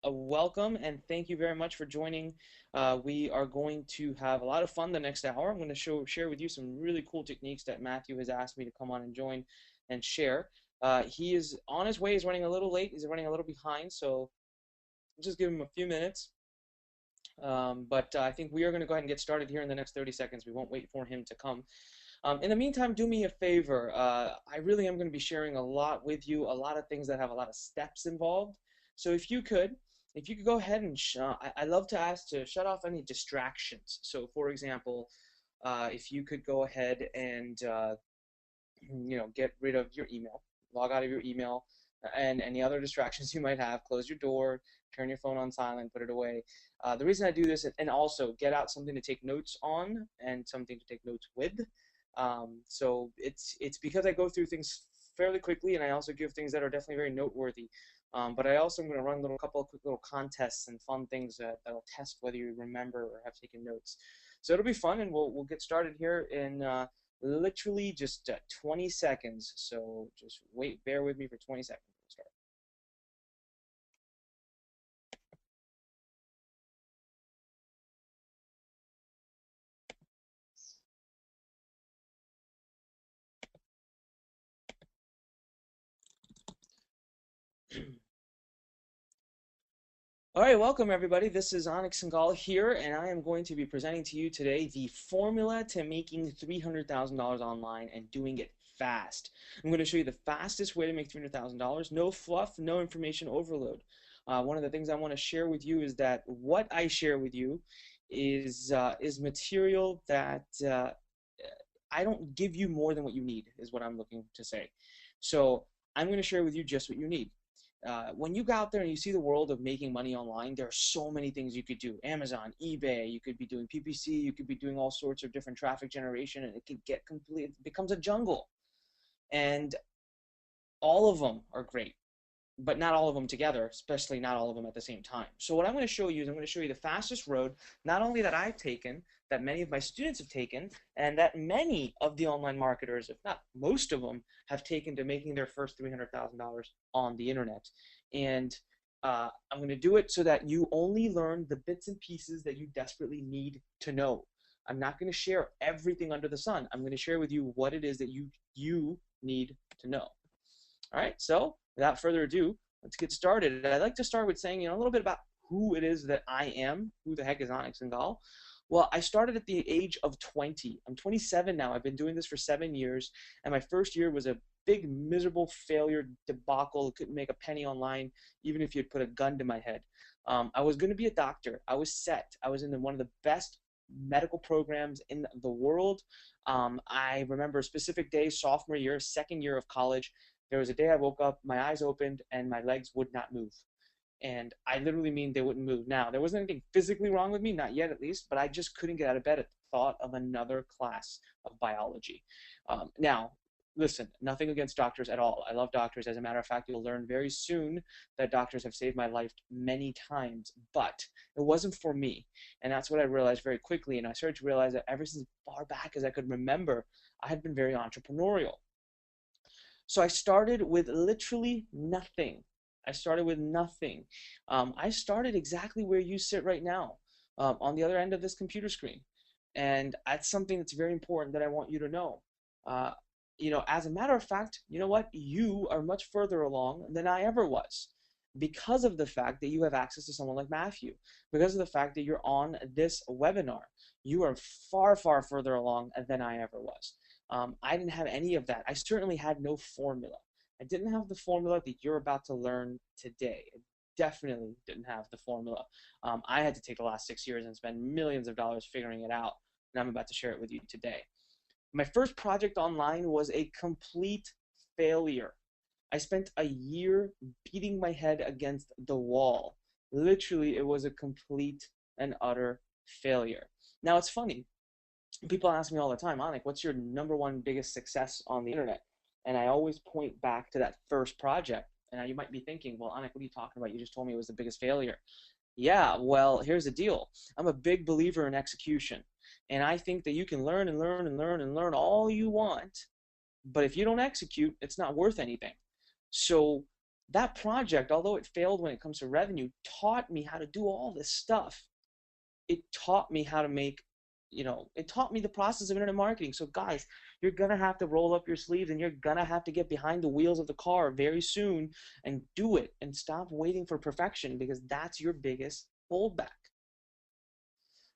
welcome and thank you very much for joining. We are going to have a lot of fun the next hour. I'm going to share with you some really cool techniques that Matthew has asked me to come on and join and share. He is on his way. He's running a little late. He's running a little behind, so just give him a few minutes. But I think we are going to go ahead and get started here in the next 30 seconds. We won't wait for him to come. In the meantime, do me a favor. I really am going to be sharing a lot with you, a lot of things that have a lot of steps involved. So if you could go ahead and I love to ask to shut off any distractions. So for example, if you could go ahead and get rid of your email, log out of your email, and any other distractions you might have. Close your door, turn your phone on silent, put it away. The reason I do this, and also get out something to take notes on and something to take notes with. So it's because I go through things fairly quickly, and I also give things that are definitely very noteworthy. But I also am going to run a couple of quick little contests and fun things that'll test whether you remember or have taken notes. So it'll be fun, and we'll get started here in literally just 20 seconds. So just bear with me for 20 seconds. We'll start. All right, welcome everybody. This is Onyx Singal here, and I am going to be presenting to you today the formula to making $300,000 online and doing it fast. I'm going to show you the fastest way to make $300,000. No fluff, no information overload. One of the things I want to share with you is that what I share with you is material that I don't give you more than what you need, is what I'm looking to say. So I'm going to share with you just what you need. When you go out there and you see the world of making money online, there are so many things you could do. Amazon, eBay, you could be doing PPC, you could be doing all sorts of different traffic generation, and it could get complete, it becomes a jungle. And all of them are great, but not all of them together, especially not all of them at the same time. So what I'm going to show you is I'm going to show you the fastest road, not only that I've taken, that many of my students have taken, and that many of the online marketers, if not most of them, have taken to making their first $300,000 on the internet. And I'm going to do it so that you only learn the bits and pieces that you desperately need to know. I'm not going to share everything under the sun. I'm going to share with you what it is that you need to know. All right, so without further ado, let's get started. I'd like to start with saying, a little bit about who it is that I am. Who the heck is Onyx Singal? Well, I started at the age of 20. I'm 27 now. I've been doing this for 7 years, and my first year was a big, miserable failure debacle. Couldn't make a penny online, even if you'd put a gun to my head. I was going to be a doctor. I was set. I was in one of the best medical programs in the world. I remember a specific day, sophomore year, second year of college. There was a day I woke up, my eyes opened, and my legs would not move. And I literally mean they wouldn't move. Now, there wasn't anything physically wrong with me, not yet at least, but I just couldn't get out of bed at the thought of another class of biology. Now, listen, nothing against doctors at all. I love doctors. As a matter of fact, you'll learn very soon that doctors have saved my life many times, but it wasn't for me. And that's what I realized very quickly. And I started to realize that ever since far back as I could remember, I had been very entrepreneurial. So I started with literally nothing. I started with nothing. I started exactly where you sit right now, on the other end of this computer screen. And that's something that's very important that I want you to know. Uh, as a matter of fact, you know what? You are much further along than I ever was because of the fact that you have access to someone like Matthew, because of the fact that you're on this webinar. You are far, far further along than I ever was. I didn't have any of that. I certainly had no formula. I didn't have the formula that you're about to learn today. I definitely didn't have the formula. I had to take the last 6 years and spend millions of dollars figuring it out, and I'm about to share it with you today. My first project online was a complete failure. I spent a year beating my head against the wall. Literally, it was a complete and utter failure. Now, it's funny. People ask me all the time, Anik, what's your number one biggest success on the internet? And I always point back to that first project. And now you might be thinking, well, Anik, what are you talking about? You just told me it was the biggest failure. Yeah, well, here's the deal. I'm a big believer in execution. And I think that you can learn and learn and learn and learn all you want, but if you don't execute, it's not worth anything. So That project, although it failed when it comes to revenue, taught me how to do all this stuff. It taught me how to make, it taught me the process of internet marketing. So guys, you're gonna have to roll up your sleeves and you're gonna have to get behind the wheels of the car very soon and do it and stop waiting for perfection, because that's your biggest holdback.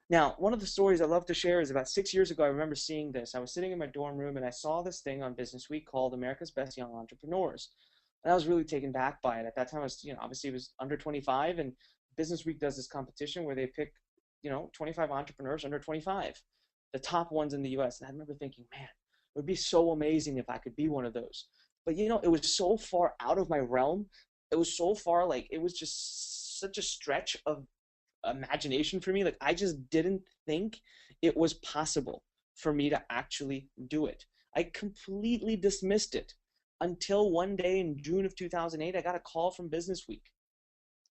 Now, one of the stories I love to share is about 6 years ago. I remember seeing this. I was sitting in my dorm room and I saw this thing on Business Week called America's Best Young Entrepreneurs. And I was really taken back by it. At that time, I was, obviously it was under 25, and Business Week does this competition where they pick, 25 entrepreneurs under 25, the top ones in the US. And I remember thinking, man, it would be so amazing if I could be one of those. But, it was so far out of my realm. It was so far, like, it was just such a stretch of imagination for me. Like, I just didn't think it was possible for me to actually do it. I completely dismissed it until one day in June of 2008, I got a call from Business Week.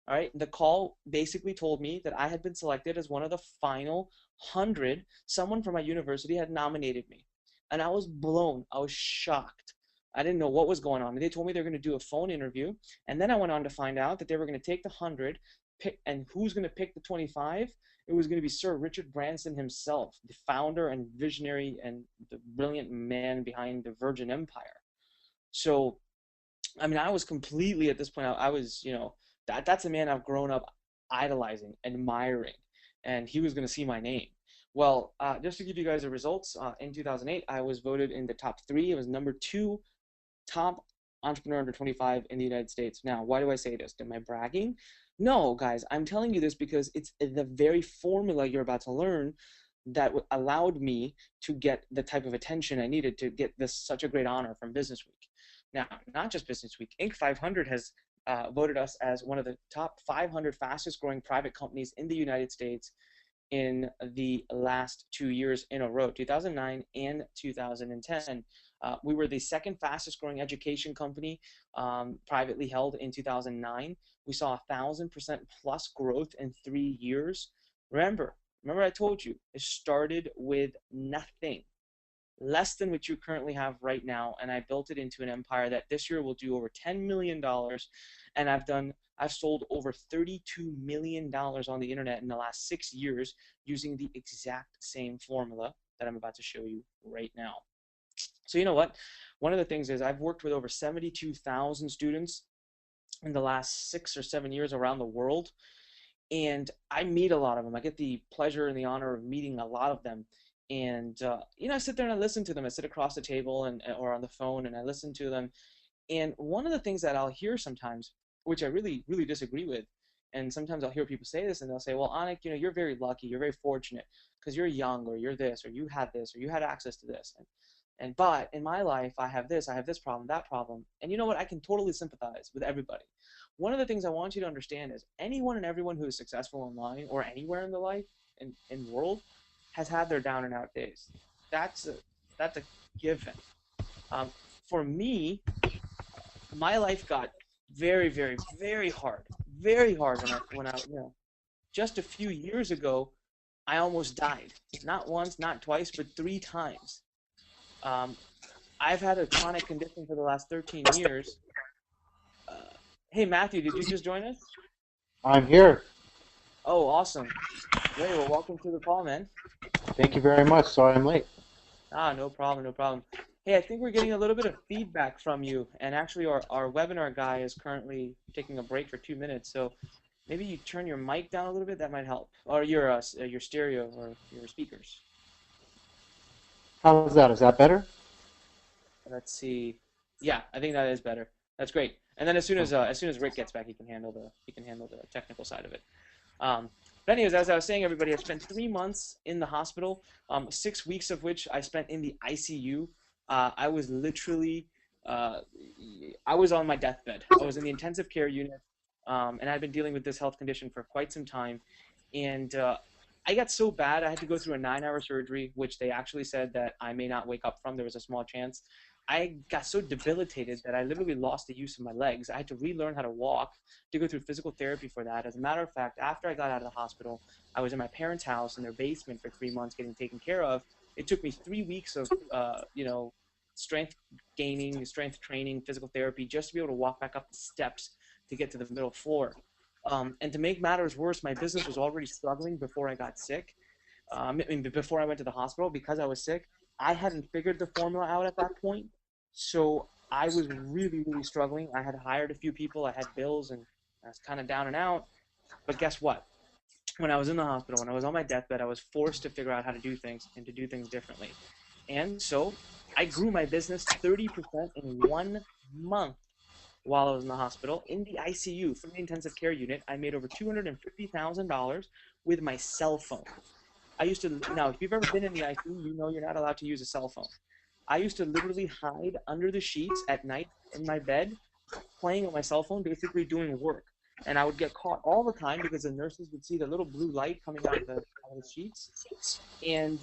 All right, the call basically told me that I had been selected as one of the final 100. Someone from my university had nominated me, and I was blown. I was shocked. I didn't know what was going on. They told me they were going to do a phone interview, and then I went on to find out that they were going to take the 100, pick, and who's going to pick the 25? It was going to be Sir Richard Branson himself, the founder and visionary and the brilliant man behind the Virgin Empire. So, I mean, I was completely, at this point, I was, that's a man I've grown up idolizing, admiring, and he was going to see my name. Well, just to give you guys the results, in 2008, I was voted in the top 3. It was number 2 top entrepreneur under 25 in the United States. Now, why do I say this? Am I bragging? No, guys, I'm telling you this because it's the very formula you're about to learn that allowed me to get the type of attention I needed to get this such a great honor from Business Week. Now, not just Business Week, Inc. 500 has voted us as one of the top 500 fastest growing private companies in the United States in the last 2 years in a row, 2009 and 2010. We were the second fastest growing education company, privately held in 2009. We saw 1,000% plus growth in 3 years. Remember I told you, it started with nothing, less than what you currently have right now, and I built it into an empire that this year will do over $10 million, and I've sold over $32 million on the internet in the last 6 years using the exact same formula that I'm about to show you right now. So you know what? One of the things is I've worked with over 72,000 students in the last 6 or 7 years around the world, and I meet a lot of them. I get the pleasure and the honor of meeting a lot of them. And I sit there and I listen to them. I sit across the table or on the phone and I listen to them. And one of the things that I'll hear sometimes, which I really, really disagree with, and sometimes I'll hear people say this and they'll say, well, Anik, you're very lucky, you're very fortunate because you're young, or you're this, or you had this, or you had access to this. But in my life, I have this problem, that problem. And you know what? I can totally sympathize with everybody. One of the things I want you to understand is anyone and everyone who is successful online or anywhere in the life, in the world, has had their down and out days. That's a given. For me, my life got very, very, very hard when I just a few years ago, I almost died. Not once, not twice, but 3 times. Um, I've had a chronic condition for the last 13 years. Hey, Matthew, did you just join us? I'm here. Oh, awesome. Great. Well, welcome to the call, man. Thank you very much. Sorry I'm late. Ah, no problem, no problem. Hey, I think we're getting a little bit of feedback from you, and actually our webinar guy is currently taking a break for 2 minutes, so maybe you turn your mic down a little bit, that might help, or your stereo or your speakers. How's that? Is that better? Let's see. Yeah, I think that is better. That's great. And then as soon as Rick gets back, he can handle the technical side of it. But anyways, as I was saying, everybody, I spent 3 months in the hospital, 6 weeks of which I spent in the ICU. I was literally, I was on my deathbed. I was in the intensive care unit, and I'd been dealing with this health condition for quite some time. And I got so bad, I had to go through a 9-hour surgery, which they actually said that I may not wake up from. There was a small chance. I got so debilitated that I literally lost the use of my legs. I had to relearn how to walk, to go through physical therapy for that. As a matter of fact, after I got out of the hospital, I was in my parents' house in their basement for 3 months getting taken care of. It took me 3 weeks of, strength gaining, strength training, physical therapy, just to be able to walk back up the steps to get to the middle floor. And to make matters worse, my business was already struggling before I got sick. I mean, before I went to the hospital because I was sick. I hadn't figured the formula out at that point, so I was really, really struggling. I had hired a few people, I had bills, and I was kind of down and out. But guess what? When I was in the hospital, when I was on my deathbed, I was forced to figure out how to do things and to do things differently. And so I grew my business 30% in 1 month while I was in the hospital in the ICU, from the intensive care unit. I made over $250,000 with my cell phone. I used to, now, if you've ever been in the ICU, you know you're not allowed to use a cell phone. I used to literally hide under the sheets at night in my bed, playing on my cell phone, basically doing work. And I would get caught all the time because the nurses would see the little blue light coming out of the sheets. And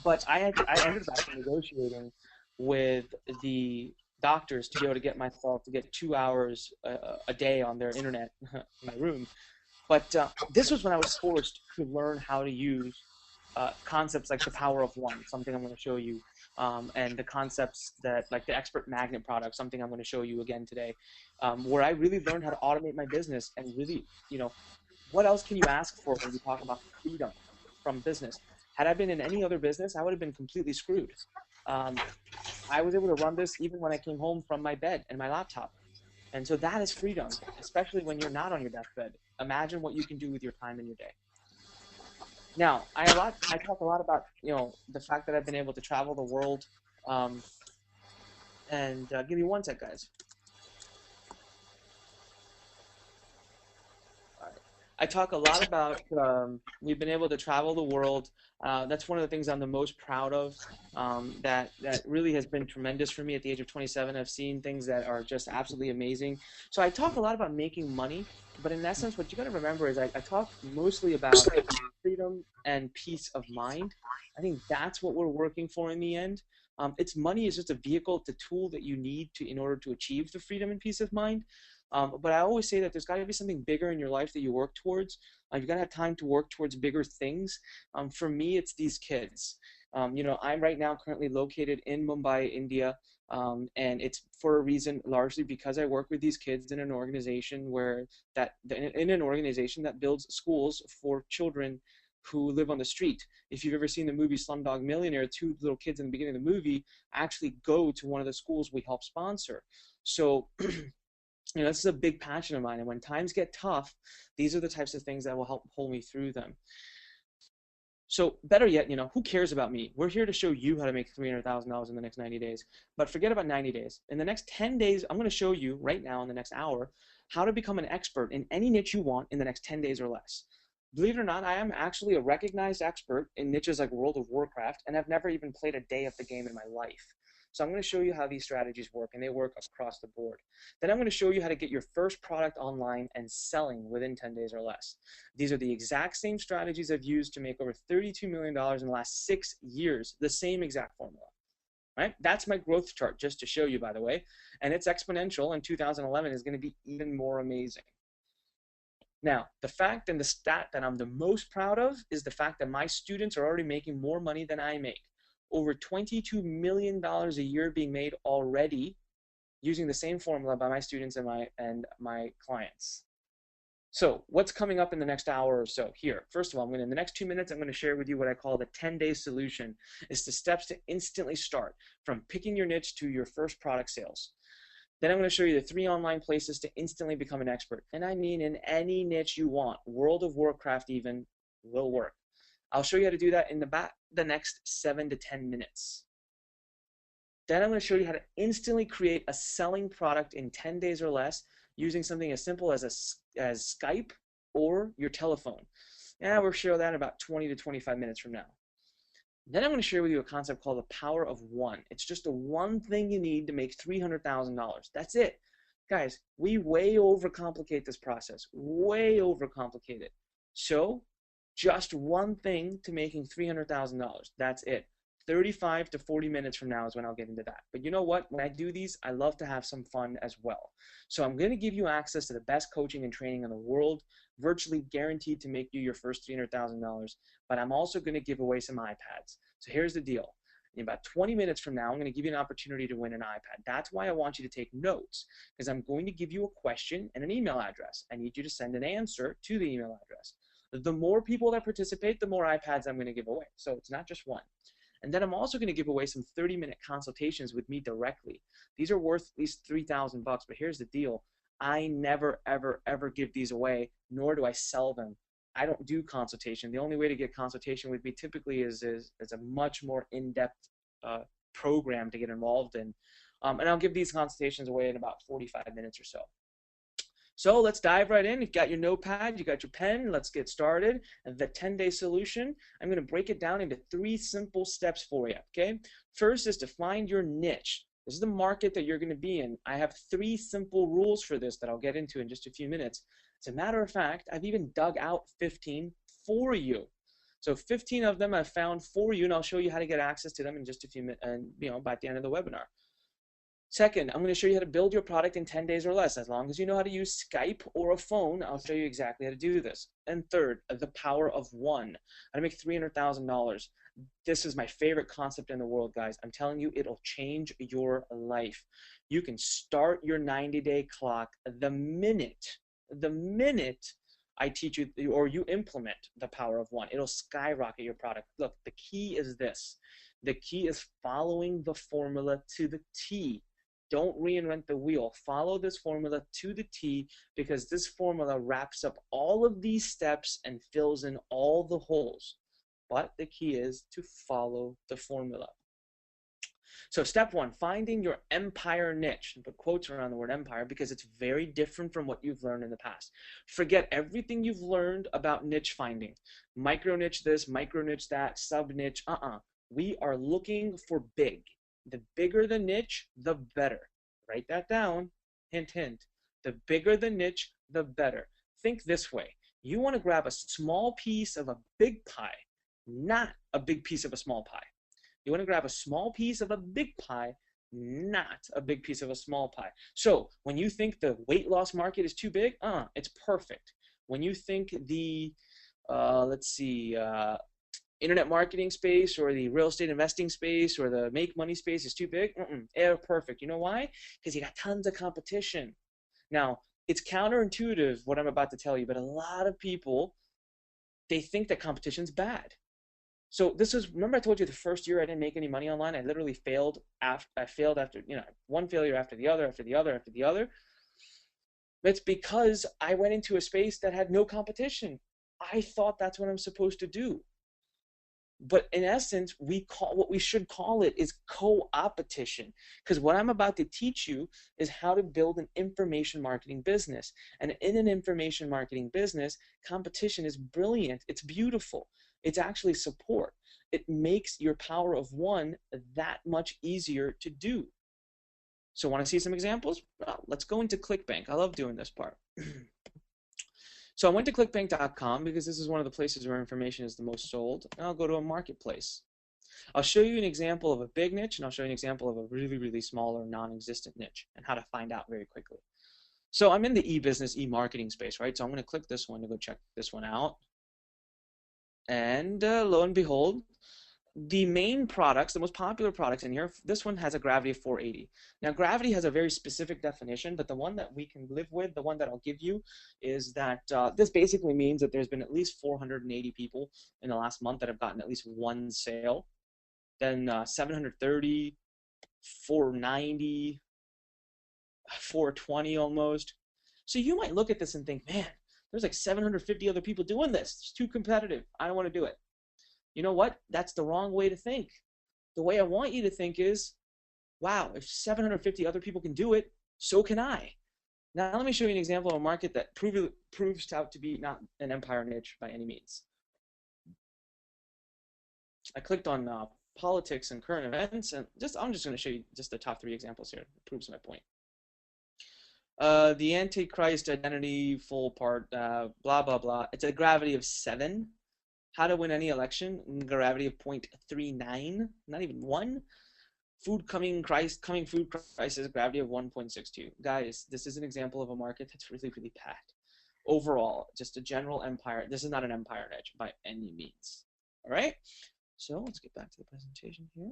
but I ended up negotiating with the doctors to be able to get myself to get 2 hours a day on their internet in my room. But this was when I was forced to learn how to use concepts like the power of one, something I'm going to show you, and the concepts that, like the expert magnet product, something I'm going to show you again today, where I really learned how to automate my business and really, what else can you ask for when you talk about freedom from business? Had I been in any other business, I would have been completely screwed. Um, I was able to run this even when I came home from my bed and my laptop. And so that is freedom, especially when you're not on your deathbed. Imagine what you can do with your time in your day. Now, I talk a lot about the fact that I've been able to travel the world. Um, and give me one sec, guys. I talk a lot about we've been able to travel the world. That's one of the things I'm the most proud of. That really has been tremendous for me at the age of 27. I've seen things that are just absolutely amazing. So I talk a lot about making money, but in essence, what you got to remember is I talk mostly about freedom and peace of mind. I think that's what we're working for in the end. It's money is just a vehicle, it's a tool that you need in order to achieve the freedom and peace of mind. But I always say that there's got to be something bigger in your life that you work towards. You've got to have time to work towards bigger things. For me, it's these kids. I'm right now currently located in Mumbai, India, and it's for a reason largely because I work with these kids in an organization that builds schools for children who live on the street. If you've ever seen the movie Slumdog Millionaire, two little kids in the beginning of the movie actually go to one of the schools we help sponsor. So this is a big passion of mine. And when times get tough, these are the types of things that will help pull me through them. So better yet, who cares about me? We're here to show you how to make $300,000 in the next 90 days. But forget about 90 days. In the next 10 days, I'm going to show you right now in the next hour how to become an expert in any niche you want in the next 10 days or less. Believe it or not, I am actually a recognized expert in niches like World of Warcraft, and I've never even played a day of the game in my life. So I'm going to show you how these strategies work, and they work across the board. Then I'm going to show you how to get your first product online and selling within 10 days or less. These are the exact same strategies I've used to make over $32 million in the last 6 years, the same exact formula. Right? That's my growth chart, just to show you, by the way. And it's exponential, and 2011 is going to be even more amazing. Now, the fact and the stat that I'm the most proud of is the fact that my students are already making more money than I make. Over $22 million a year being made already using the same formula by my students and my clients. So what's coming up in the next hour or so here? First of all, in the next 2 minutes, I'm going to share with you what I call the 10-day solution. It's the steps to instantly start from picking your niche to your first product sales. Then I'm going to show you the 3 online places to instantly become an expert. And I mean in any niche you want. World of Warcraft even will work. I'll show you how to do that in the next 7 to 10 minutes. Then I'm going to show you how to instantly create a selling product in 10 days or less using something as simple as Skype or your telephone. And we'll show that in about 20 to 25 minutes from now. Then I'm going to share with you a concept called the power of one. It's just the one thing you need to make $300,000. That's it. Guys, we way overcomplicate this process. Way overcomplicate it. So, just one thing to making $300,000. That's it. 35 to 40 minutes from now is when I'll get into that. But you know what? When I do these, I love to have some fun as well. So I'm going to give you access to the best coaching and training in the world, virtually guaranteed to make you your first $300,000. But I'm also going to give away some iPads. So here's the deal. In about 20 minutes from now, I'm going to give you an opportunity to win an iPad. That's why I want you to take notes, because I'm going to give you a question and an email address. I need you to send an answer to the email address. The more people that participate, the more iPads I'm going to give away. So it's not just one. And then I'm also going to give away some 30-minute consultations with me directly. These are worth at least $3,000, but here's the deal. I never, ever, ever give these away, nor do I sell them. I don't do consultation. The only way to get consultation with me typically is a much more in-depth program to get involved in. And I'll give these consultations away in about 45 minutes or so. So let's dive right in. You've got your notepad, you got your pen. Let's get started. And the 10-day solution, I'm going to break it down into 3 simple steps for you, okay? First is to find your niche. This is the market that you're going to be in. I have 3 simple rules for this that I'll get into in just a few minutes. As a matter of fact, I've even dug out 15 for you. So 15 of them I've found for you, and I'll show you how to get access to them in just a few minutes, and by the end of the webinar. Second, I'm going to show you how to build your product in 10 days or less. As long as you know how to use Skype or a phone, I'll show you exactly how to do this. And third, the power of one. How to make $300,000. This is my favorite concept in the world, guys. I'm telling you, it'll change your life. You can start your 90-day clock the minute I teach you or you implement the power of one. It'll skyrocket your product. Look, the key is this. The key is following the formula to the T. Don't reinvent the wheel. Follow this formula to the T, because this formula wraps up all of these steps and fills in all the holes. But the key is to follow the formula. So step 1, finding your empire niche. Put quotes around the word empire because it's very different from what you've learned in the past. Forget everything you've learned about niche finding. Micro niche this, micro niche that, sub niche. We are looking for big. The bigger the niche, the better. Write that down. Hint, hint. The bigger the niche, the better. Think this way. You want to grab a small piece of a big pie, not a big piece of a small pie. You want to grab a small piece of a big pie, not a big piece of a small pie. So when you think the weight loss market is too big, it's perfect. When you think the, internet marketing space or the real estate investing space or the make money space is too big, they're perfect. You know why? Because you got tons of competition. Now, it's counterintuitive what I'm about to tell you, but a lot of people, they think that competition's bad. So this is, remember I told you the first year I didn't make any money online? I literally failed after, one failure after the other, after the other, after the other. It's because I went into a space that had no competition. I thought that's what I'm supposed to do. But in essence, what we should call it is co-opetition, because what I'm about to teach you is how to build an information marketing business. And in an information marketing business, competition is brilliant. It's beautiful. It's actually support. It makes your power of one that much easier to do. So want to see some examples? Well, let's go into ClickBank. I love doing this part. So I went to clickbank.com because this is one of the places where information is the most sold. And I'll go to a marketplace. I'll show you an example of a big niche, and I'll show you an example of a really, really small or non-existent niche and how to find out very quickly. So I'm in the e-business, e-marketing space, right? So I'm going to click this one to go check this one out. And lo and behold, the main products, the most popular products in here, this one has a gravity of 480. Now, gravity has a very specific definition, but the one that we can live with, the one that I'll give you, is that this basically means that there's been at least 480 people in the last month that have gotten at least one sale. Then 730, 490, 420 almost. So you might look at this and think, man, there's like 750 other people doing this. It's too competitive. I don't want to do it. You know what? That's the wrong way to think. The way I want you to think is, wow, if 750 other people can do it, so can I. Now let me show you an example of a market that proves out to be not an empire niche by any means. I clicked on politics and current events, and I'm just going to show you just the top 3 examples here. It proves my point. The Antichrist identity full part, blah, blah, blah. It's a gravity of 7. How to win any election, gravity of 0.39, not even 1. Coming food crisis, gravity of 1.62. Guys, this is an example of a market that's really, really bad. Overall, just a general empire. This is not an empire niche by any means. All right? So let's get back to the presentation here.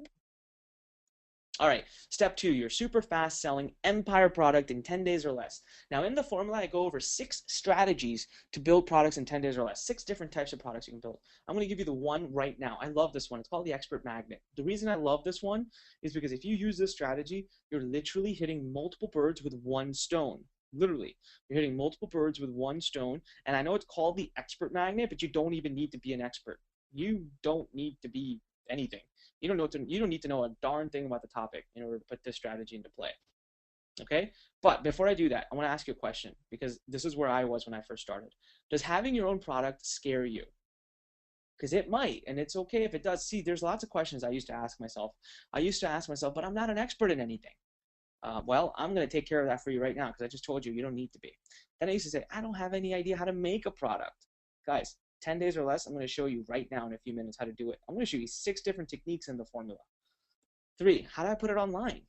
All right, step two, your super fast selling empire product in 10 days or less. Now, in the formula, I go over 6 strategies to build products in 10 days or less, 6 different types of products you can build. I'm going to give you the one right now. I love this one. It's called the expert magnet. The reason I love this one is because if you use this strategy, you're literally hitting multiple birds with one stone. Literally, you're hitting multiple birds with one stone. And I know it's called the expert magnet, but you don't even need to be an expert. You don't need to be anything. You don't need to know a darn thing about the topic in order to put this strategy into play. Okay? But before I do that, I want to ask you a question because this is where I was when I first started. Does having your own product scare you? Because it might, and it's okay if it does. See, there's lots of questions I used to ask myself. I used to ask myself, but I'm not an expert in anything. Well, I'm going to take care of that for you right now because I just told you you don't need to be. Then I used to say, I don't have any idea how to make a product. Guys, 10 days or less, I'm going to show you right now in a few minutes how to do it. I'm going to show you 6 different techniques in the formula. 3, how do I put it online?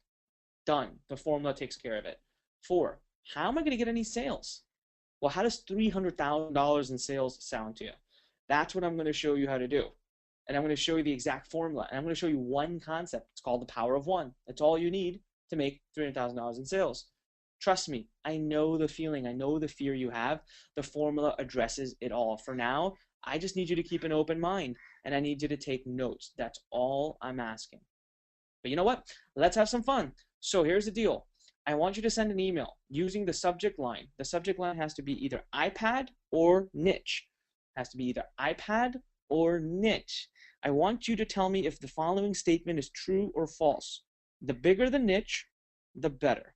Done. The formula takes care of it. 4, how am I going to get any sales? Well, how does $300,000 in sales sound to you? That's what I'm going to show you how to do. And I'm going to show you the exact formula. And I'm going to show you one concept. It's called the power of one. That's all you need to make $300,000 in sales. Trust me, I know the feeling. I know the fear you have. The formula addresses it all. For now, I just need you to keep an open mind and I need you to take notes. That's all I'm asking. But you know what? Let's have some fun. So here's the deal. I want you to send an email using the subject line. The subject line has to be either iPad or niche. It has to be either iPad or niche. I want you to tell me if the following statement is true or false. The bigger the niche, the better.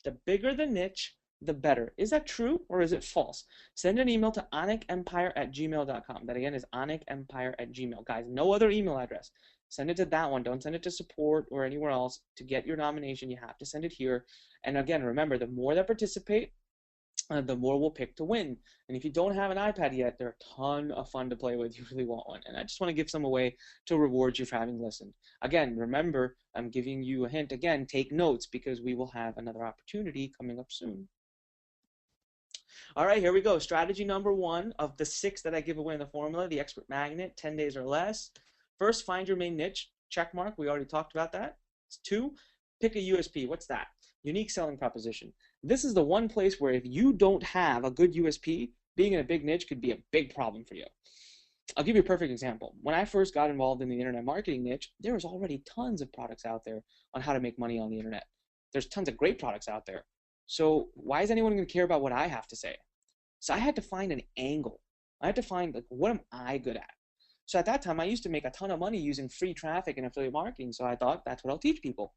The bigger the niche, the better. Is that true or is it false? Send an email to onicempire@gmail.com. That again is onicempire@gmail. Guys, no other email address. Send it to that one. Don't send it to support or anywhere else. To get your nomination, you have to send it here. And again, remember, the more that participate, the more we'll pick to win. And if you don't have an iPad yet, they're a ton of fun to play with. You really want one. And I just want to give some away to reward you for having listened. Again, remember, I'm giving you a hint. Again, take notes because we will have another opportunity coming up soon. All right, here we go. Strategy number 1 of the 6 that I give away in the formula, the expert magnet, 10 days or less. First, find your main niche. Check mark. We already talked about that. 2, pick a USP. What's that? Unique selling proposition. This is the one place where if you don't have a good USP, being in a big niche could be a big problem for you. I'll give you a perfect example. When I first got involved in the internet marketing niche, there was already tons of products out there on how to make money on the internet. There's tons of great products out there. So why is anyone going to care about what I have to say? So I had to find an angle. I had to find, like, what am I good at? So at that time, I used to make a ton of money using free traffic and affiliate marketing. So I thought that's what I'll teach people.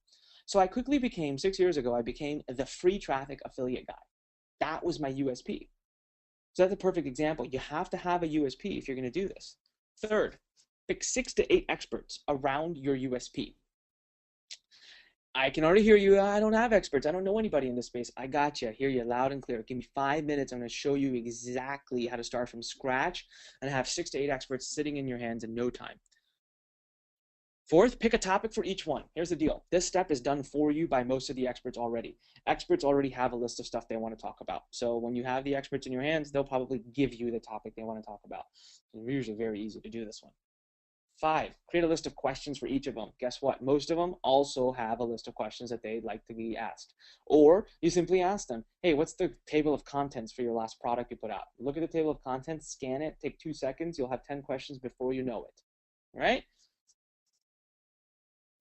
So I quickly became, 6 years ago, I became the free traffic affiliate guy. That was my USP. So that's a perfect example. You have to have a USP if you're going to do this. Third, pick 6 to 8 experts around your USP. I can already hear you. I don't have experts. I don't know anybody in this space. I got you. Hear you loud and clear. Give me 5 minutes. I'm going to show you exactly how to start from scratch and have 6 to 8 experts sitting in your hands in no time. Fourth, pick a topic for each one. Here's the deal. This step is done for you by most of the experts already. Experts already have a list of stuff they want to talk about. So when you have the experts in your hands, they'll probably give you the topic they want to talk about. It's usually very easy to do this one. 5, create a list of questions for each of them. Guess what? Most of them also have a list of questions that they'd like to be asked. Or you simply ask them, hey, what's the table of contents for your last product you put out? Look at the table of contents, scan it, take 2 seconds. You'll have 10 questions before you know it. All right?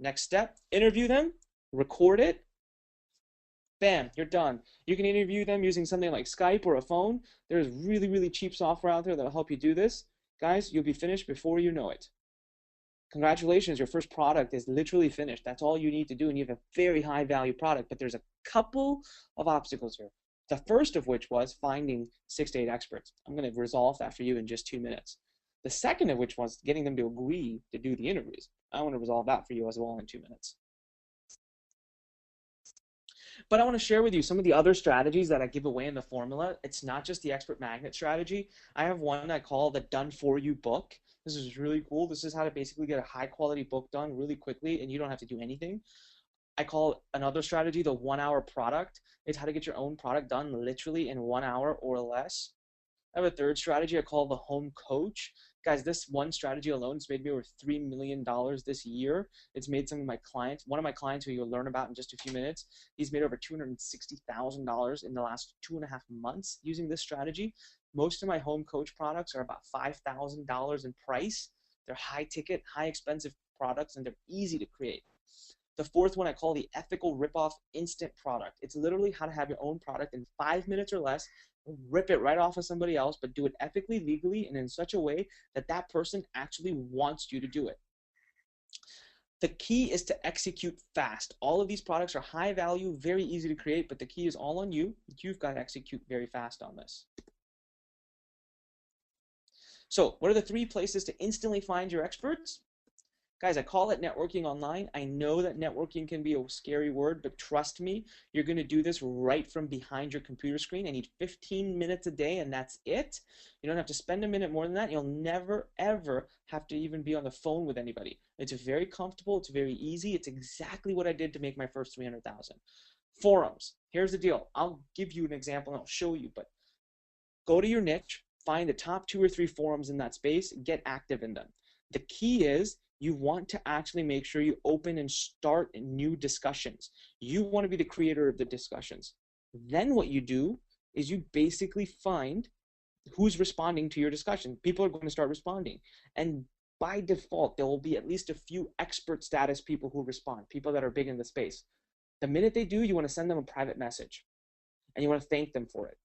Next step, interview them, record it. Bam, you're done. You can interview them using something like Skype or a phone. There's really, really cheap software out there that'll help you do this. Guys, you'll be finished before you know it. Congratulations, your first product is literally finished. That's all you need to do, and you have a very high value product, but there's a couple of obstacles here. The first of which was finding 6 to 8 experts. I'm going to resolve that for you in just 2 minutes. The second of which was getting them to agree to do the interviews. I want to resolve that for you as well in 2 minutes. But I want to share with you some of the other strategies that I give away in the formula. It's not just the expert magnet strategy. I have one I call the Done For You book. This is really cool. This is how to basically get a high quality book done really quickly and you don't have to do anything. I call another strategy the 1 hour product. It's how to get your own product done literally in 1 hour or less. I have a third strategy I call the home coach. Guys, this one strategy alone has made me over $3 million this year. It's made some of my clients, one of my clients who you'll learn about in just a few minutes, he's made over $260,000 in the last 2.5 months using this strategy. Most of my home coach products are about $5,000 in price. They're high ticket, high expensive products, and they're easy to create. The fourth one I call the ethical ripoff instant product. It's literally how to have your own product in 5 minutes or less, rip it right off of somebody else, but do it ethically, legally, and in such a way that that person actually wants you to do it. The key is to execute fast. All of these products are high value, very easy to create, but the key is all on you. You've got to execute very fast on this. So what are the 3 places to instantly find your experts? Guys, I call it networking online. I know that networking can be a scary word, but trust me, you're going to do this right from behind your computer screen. I need 15 minutes a day, and that's it. You don't have to spend a minute more than that. You'll never, ever have to even be on the phone with anybody. It's very comfortable. It's very easy. It's exactly what I did to make my first 300,000. Forums. Here's the deal. I'll give you an example, and I'll show you, but go to your niche, find the top 2 or 3 forums in that space, get active in them. The key is you want to actually make sure you open and start new discussions. You want to be the creator of the discussions. Then what you do is you basically find who's responding to your discussion. People are going to start responding. And by default, there will be at least a few expert status people who respond, people that are big in the space. The minute they do, you want to send them a private message. And you want to thank them for it.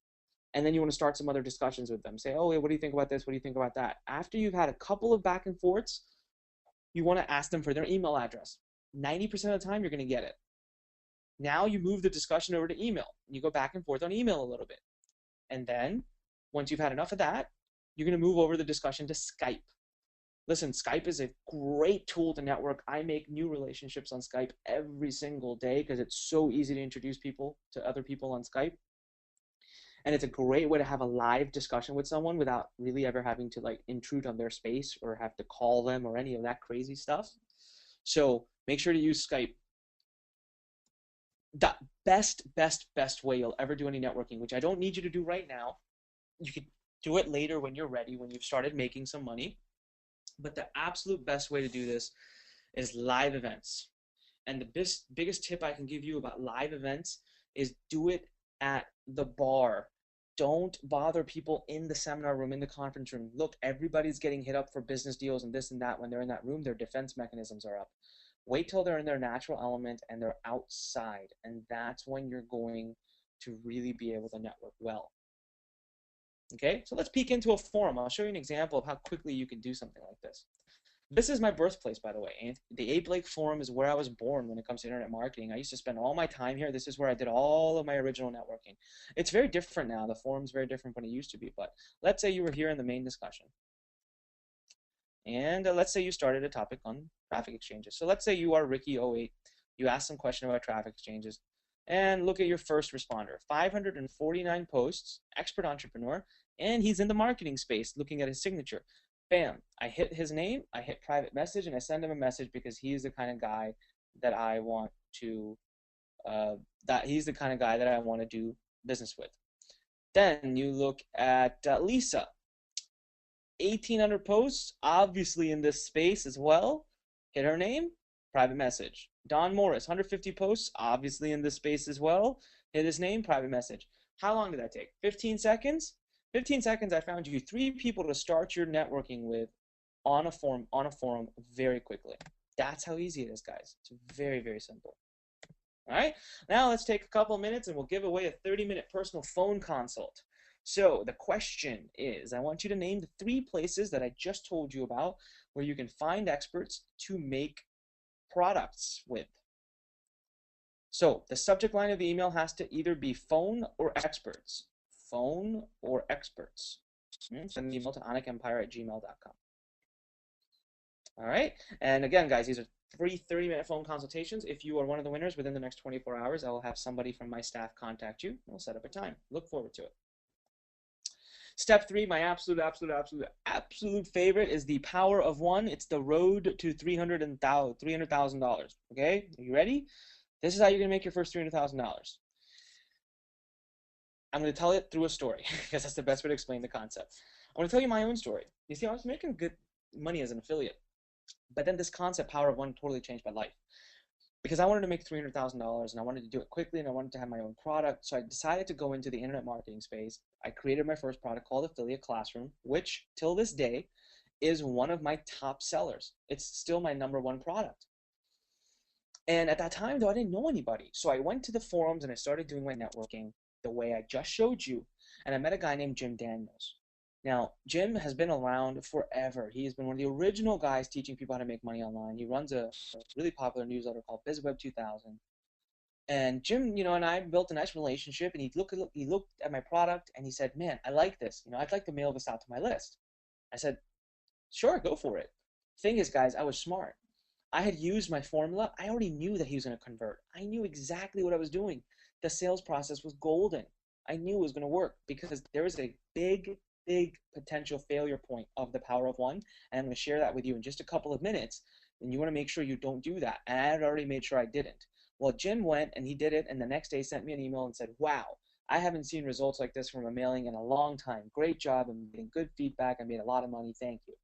And then you want to start some other discussions with them. Say, oh, hey, what do you think about this? What do you think about that? After you've had a couple of back and forths, you want to ask them for their email address. 90% of the time, you're going to get it. Now you move the discussion over to email. You go back and forth on email a little bit. And then, once you've had enough of that, you're going to move over the discussion to Skype. Listen, Skype is a great tool to network. I make new relationships on Skype every single day because it's so easy to introduce people to other people on Skype. And it's a great way to have a live discussion with someone without really ever having to like intrude on their space or have to call them or any of that crazy stuff. So make sure to use Skype. The best way you'll ever do any networking, which I don't need you to do right now. You could do it later when you're ready, when you've started making some money. But the absolute best way to do this is live events. And the biggest tip I can give you about live events is do it at the bar. Don't bother people in the seminar room, in the conference room. Look, everybody's getting hit up for business deals and this and that. When they're in that room, their defense mechanisms are up. Wait till they're in their natural element and they're outside. And that's when you're going to really be able to network well. Okay, so let's peek into a forum. I'll show you an example of how quickly you can do something like this. This is my birthplace, by the way. And the A. Blake Forum is where I was born when it comes to internet marketing. I used to spend all my time here. This is where I did all of my original networking. It's very different now. The forum's very different from what it used to be. But let's say you were here in the main discussion. And let's say you started a topic on traffic exchanges. So let's say you are Ricky08. You ask some question about traffic exchanges. And look at your first responder. 549 posts, expert entrepreneur, and he's in the marketing space looking at his signature. Bam, I hit his name, I hit private message, and I send him a message because he's the kind of guy that I want to, do business with. Then you look at Lisa, 1,800 posts, obviously in this space as well. Hit her name, private message. Don Morris, 150 posts, obviously in this space as well. Hit his name, private message. How long did that take? 15 seconds? 15 seconds, I found you 3 people to start your networking with on a forum very quickly. That's how easy it is, guys. It's very, very simple. All right, now let's take a couple minutes and we'll give away a 30-minute personal phone consult. So the question is, I want you to name the 3 places that I just told you about where you can find experts to make products with. So the subject line of the email has to either be phone or experts. Phone or experts. Send an email to onicempire@gmail.com. All right, and again, guys, these are free 30-minute phone consultations. If you are one of the winners within the next 24 hours, I will have somebody from my staff contact you. We'll set up a time. Look forward to it. Step 3, my absolute favorite is the Power of One. It's the road to $300,000. Okay, are you ready? This is how you're gonna make your first $300,000. I'm going to tell it through a story because that's the best way to explain the concept. I'm going to tell you my own story. You see, I was making good money as an affiliate, but then this concept, Power of One, totally changed my life because I wanted to make $300,000 and I wanted to do it quickly and I wanted to have my own product. So I decided to go into the internet marketing space. I created my first product called Affiliate Classroom, which till this day is one of my top sellers. It's still my #1 product. And at that time, though, I didn't know anybody. So I went to the forums and I started doing my networking the way I just showed you. And I met a guy named Jim Daniels. Now, Jim has been around forever. He has been one of the original guys teaching people how to make money online. He runs a really popular newsletter called BizWeb 2000. And Jim, and I built a nice relationship. And he looked at my product and he said, "Man, I like this. I'd like to mail this out to my list." I said, "Sure, go for it." Thing is, guys, I was smart. I had used my formula. I already knew that he was going to convert. I knew exactly what I was doing. The sales process was golden. I knew it was going to work because there is a big, big potential failure point of the Power of One. And I'm going to share that with you in just a couple of minutes. And you want to make sure you don't do that. And I had already made sure I didn't. Well, Jim went and he did it. And the next day sent me an email and said, "Wow, I haven't seen results like this from a mailing in a long time. Great job. I'm getting good feedback. I made a lot of money. Thank you."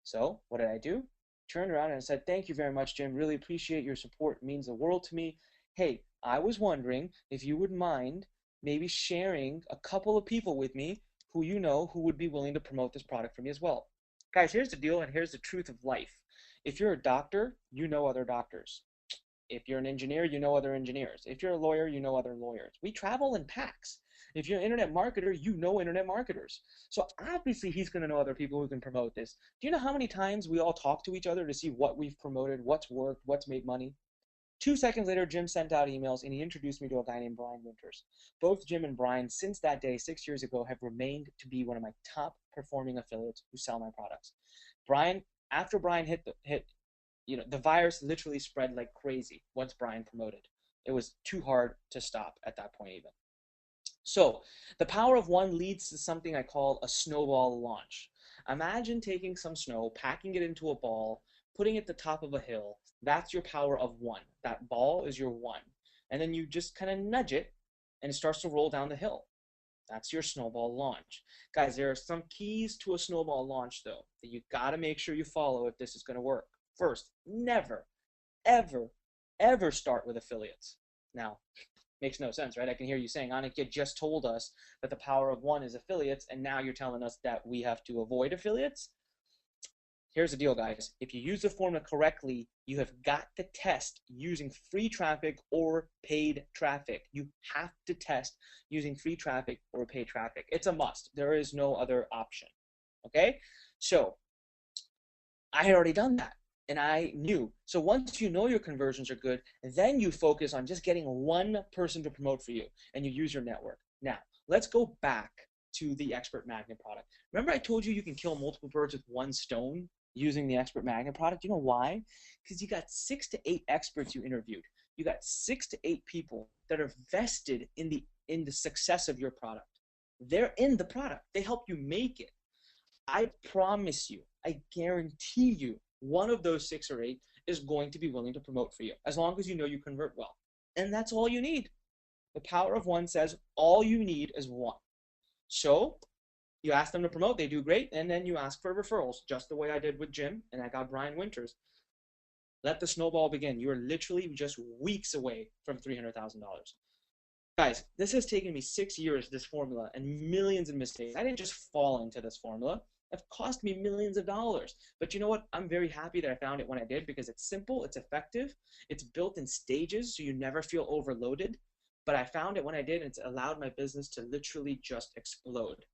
So what did I do? Turned around and I said, "Thank you very much, Jim. Really appreciate your support. It means the world to me. Hey, I was wondering if you would mind maybe sharing a couple of people with me who who would be willing to promote this product for me as well." Guys, here's the deal and here's the truth of life. If you're a doctor, you know other doctors. If you're an engineer, you know other engineers. If you're a lawyer, you know other lawyers. We travel in packs. If you're an internet marketer, you know internet marketers. So obviously he's going to know other people who can promote this. Do you know how many times we all talk to each other to see what we've promoted, what's worked, what's made money? 2 seconds later, Jim sent out emails and he introduced me to a guy named Brian Winters. Both Jim and Brian, since that day, 6 years ago, have remained to be one of my top performing affiliates who sell my products. After Brian hit the virus literally spread like crazy once Brian promoted. It was too hard to stop at that point even. So the Power of One leads to something I call a snowball launch. Imagine taking some snow, packing it into a ball, putting it at the top of a hill. That's your Power of One. That ball is your one. And then you just kind of nudge it and it starts to roll down the hill. That's your snowball launch. Guys, there are some keys to a snowball launch though that you got to make sure you follow if this is going to work. First, never, ever, ever start with affiliates. Now, makes no sense, right? I can hear you saying, "Anik, you just told us that the Power of One is affiliates, and now you're telling us that we have to avoid affiliates." Here's the deal, guys. If you use the formula correctly, you have got to test using free traffic or paid traffic. You have to test using free traffic or paid traffic. It's a must. There is no other option. Okay? So I had already done that. And I knew. So once you know your conversions are good, then you focus on just getting one person to promote for you and you use your network. Now, let's go back to the Expert Magnet product. Remember I told you you can kill multiple birds with one stone using the Expert Magnet product? You know why? Because you got 6 to 8 experts you interviewed. You got 6 to 8 people that are vested in the success of your product. They're in the product. They help you make it. I promise you, I guarantee you, one of those 6 or 8 is going to be willing to promote for you, as long as you know you convert well. And that's all you need. The Power of One says all you need is one. So you ask them to promote, they do great, and then you ask for referrals, just the way I did with Jim, and I got Brian Winters. Let the snowball begin. You're literally just weeks away from $300,000. Guys, this has taken me 6 years, this formula, and millions of mistakes. I didn't just fall into this formula. It cost me millions of dollars. But you know what? I'm very happy that I found it when I did because it's simple, it's effective, it's built in stages so you never feel overloaded. But I found it when I did, and it's allowed my business to literally just explode.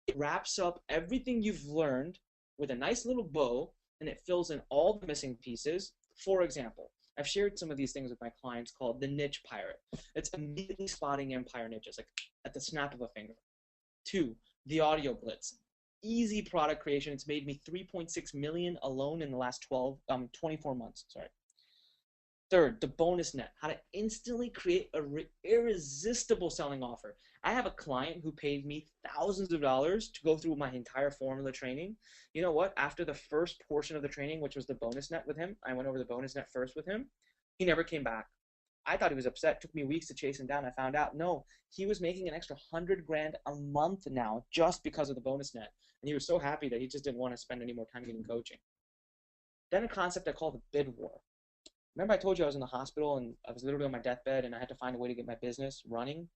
It wraps up everything you've learned with a nice little bow, and it fills in all the missing pieces. For example, I've shared some of these things with my clients called the niche pirate. It's immediately spotting empire niches, like at the snap of a finger. 2, the audio blitz. Easy product creation. It's made me 3.6 million alone in the last 24 months. Sorry. 3rd, the bonus net. How to instantly create an irresistible selling offer. I have a client who paid me thousands of dollars to go through my entire formula training. You know what? After the first portion of the training, which was the bonus net with him, I went over the bonus net first with him. He never came back. I thought he was upset. It took me weeks to chase him down. I found out, no, he was making an extra 100 grand a month now just because of the bonus net. And he was so happy that he just didn't want to spend any more time getting coaching. Then a concept I call the bid war. Remember I told you I was in the hospital and I was literally on my deathbed and I had to find a way to get my business running?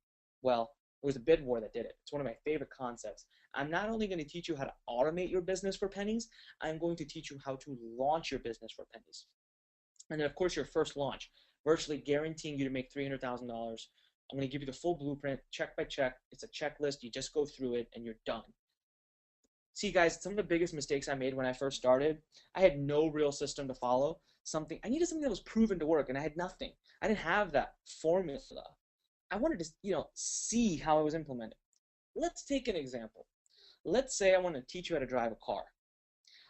Well, it was the bid war that did it. It's one of my favorite concepts. I'm not only going to teach you how to automate your business for pennies, I'm going to teach you how to launch your business for pennies. And then, of course, your first launch, virtually guaranteeing you to make $300,000. I'm going to give you the full blueprint, check by check. It's a checklist. You just go through it and you're done. See, guys, some of the biggest mistakes I made when I first started, I had no real system to follow. I needed something that was proven to work, and I had nothing. I didn't have that formula. I wanted to, see how it was implemented. Let's take an example. Let's say I want to teach you how to drive a car.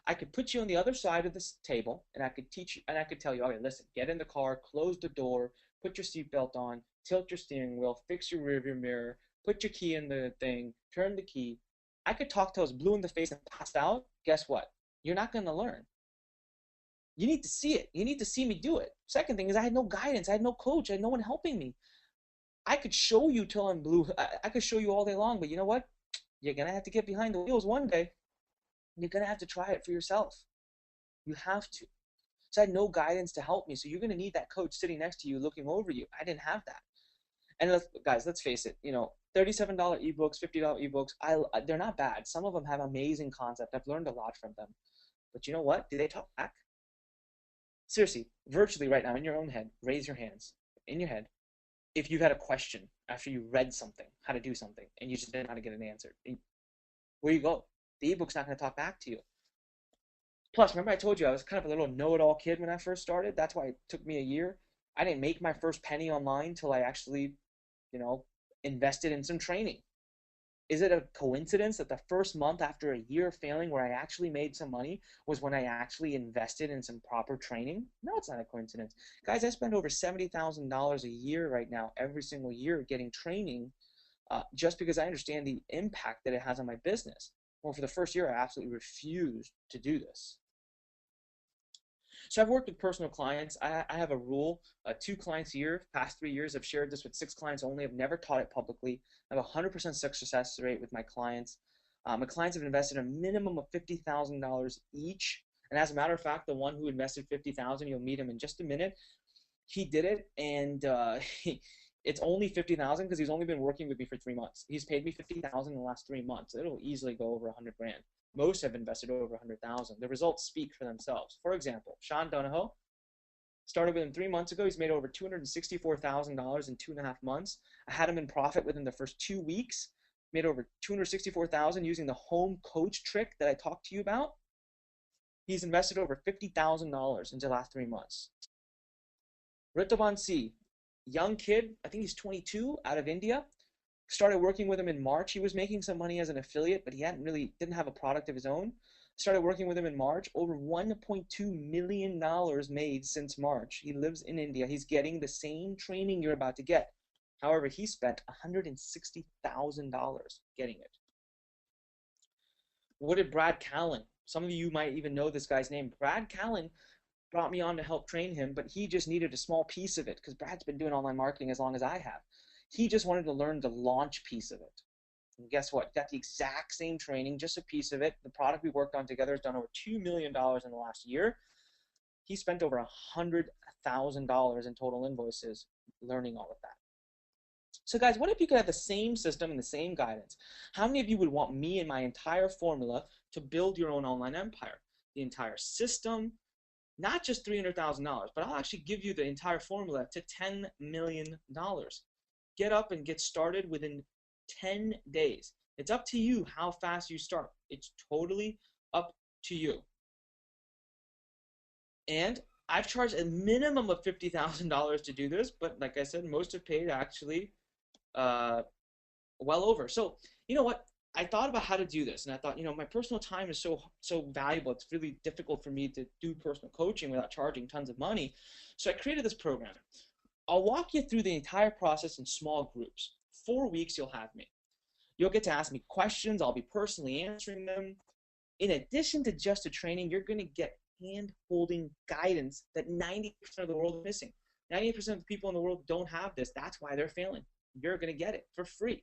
I could put you on the other side of this table, and I could teach you, and I could tell you, okay, listen, get in the car, close the door, put your seatbelt on, tilt your steering wheel, fix your rearview mirror, put your key in the thing, turn the key. I could talk till I was blue in the face and passed out. Guess what? You're not going to learn. You need to see it. You need to see me do it. Second thing is I had no guidance. I had no coach. I had no one helping me. I could show you till I'm blue. I could show you all day long, but you know what? You're going to have to get behind the wheels one day. You're going to have to try it for yourself. You have to. So I had no guidance to help me. So you're going to need that coach sitting next to you, looking over you. I didn't have that. And guys, let's face it, $37 ebooks, $50 ebooks, they're not bad. Some of them have amazing concept. I've learned a lot from them. But you know what? Do they talk back? Seriously, virtually right now in your own head, raise your hands in your head if you've had a question after you read something, how to do something, and you just didn't know how to get an answer. Where you go? The ebook's not going to talk back to you. Plus, remember I told you I was kind of a little know-it-all kid when I first started? That's why it took me a year. I didn't make my first penny online until I actually, invested in some training. Is it a coincidence that the first month after a year of failing where I actually made some money was when I actually invested in some proper training? No, it's not a coincidence. Guys, I spend over $70,000 a year right now, every single year getting training just because I understand the impact that it has on my business. Well, for the first year, I absolutely refused to do this. So I've worked with personal clients. I have a rule, 2 clients a year. Past 3 years, I've shared this with 6 clients only. I've never taught it publicly. I have a 100% success rate with my clients. My clients have invested a minimum of $50,000 each. And as a matter of fact, the one who invested $50,000, you'll meet him in just a minute. He did it, and it's only $50,000 because he's only been working with me for 3 months. He's paid me $50,000 in the last 3 months. It'll easily go over 100 grand. Most have invested over 100,000. The results speak for themselves. For example, Sean Donahoe started with him 3 months ago. He's made over $264,000 in 2.5 months. I had him in profit within the first 2 weeks. Made over $264,000 using the home coach trick that I talked to you about. He's invested over $50,000 in the last 3 months. Ritavan C, young kid, I think he's 22, out of India. Started working with him in March. He was making some money as an affiliate, but he didn't have a product of his own. Started working with him in March. Over $1.2 million made since March. He lives in India. He's getting the same training you're about to get. However, he spent $160,000 getting it. What did Brad Callen? Some of you might even know this guy's name. Brad Callen brought me on to help train him, but he just needed a small piece of it because Brad's been doing online marketing as long as I have. He just wanted to learn the launch piece of it. And guess what? Got the exact same training, just a piece of it. The product we worked on together has done over $2 million in the last year. He spent over $100,000 in total invoices learning all of that. So guys, what if you could have the same system and the same guidance? How many of you would want me and my entire formula to build your own online empire? The entire system, not just $300,000, but I'll actually give you the entire formula to $10 million. Get up and get started within 10 days. It's up to you how fast you start. It's totally up to you. And I've charged a minimum of $50,000 to do this, but like I said, most have paid actually well over. So you know what? I thought about how to do this, and I thought, my personal time is so valuable. It's really difficult for me to do personal coaching without charging tons of money. So I created this program. I'll walk you through the entire process in small groups. 4 weeks you'll have me. You'll get to ask me questions. I'll be personally answering them. In addition to just a training, you're going to get hand-holding guidance that 90% of the world is missing. 98% of the people in the world don't have this. That's why they're failing. You're going to get it for free.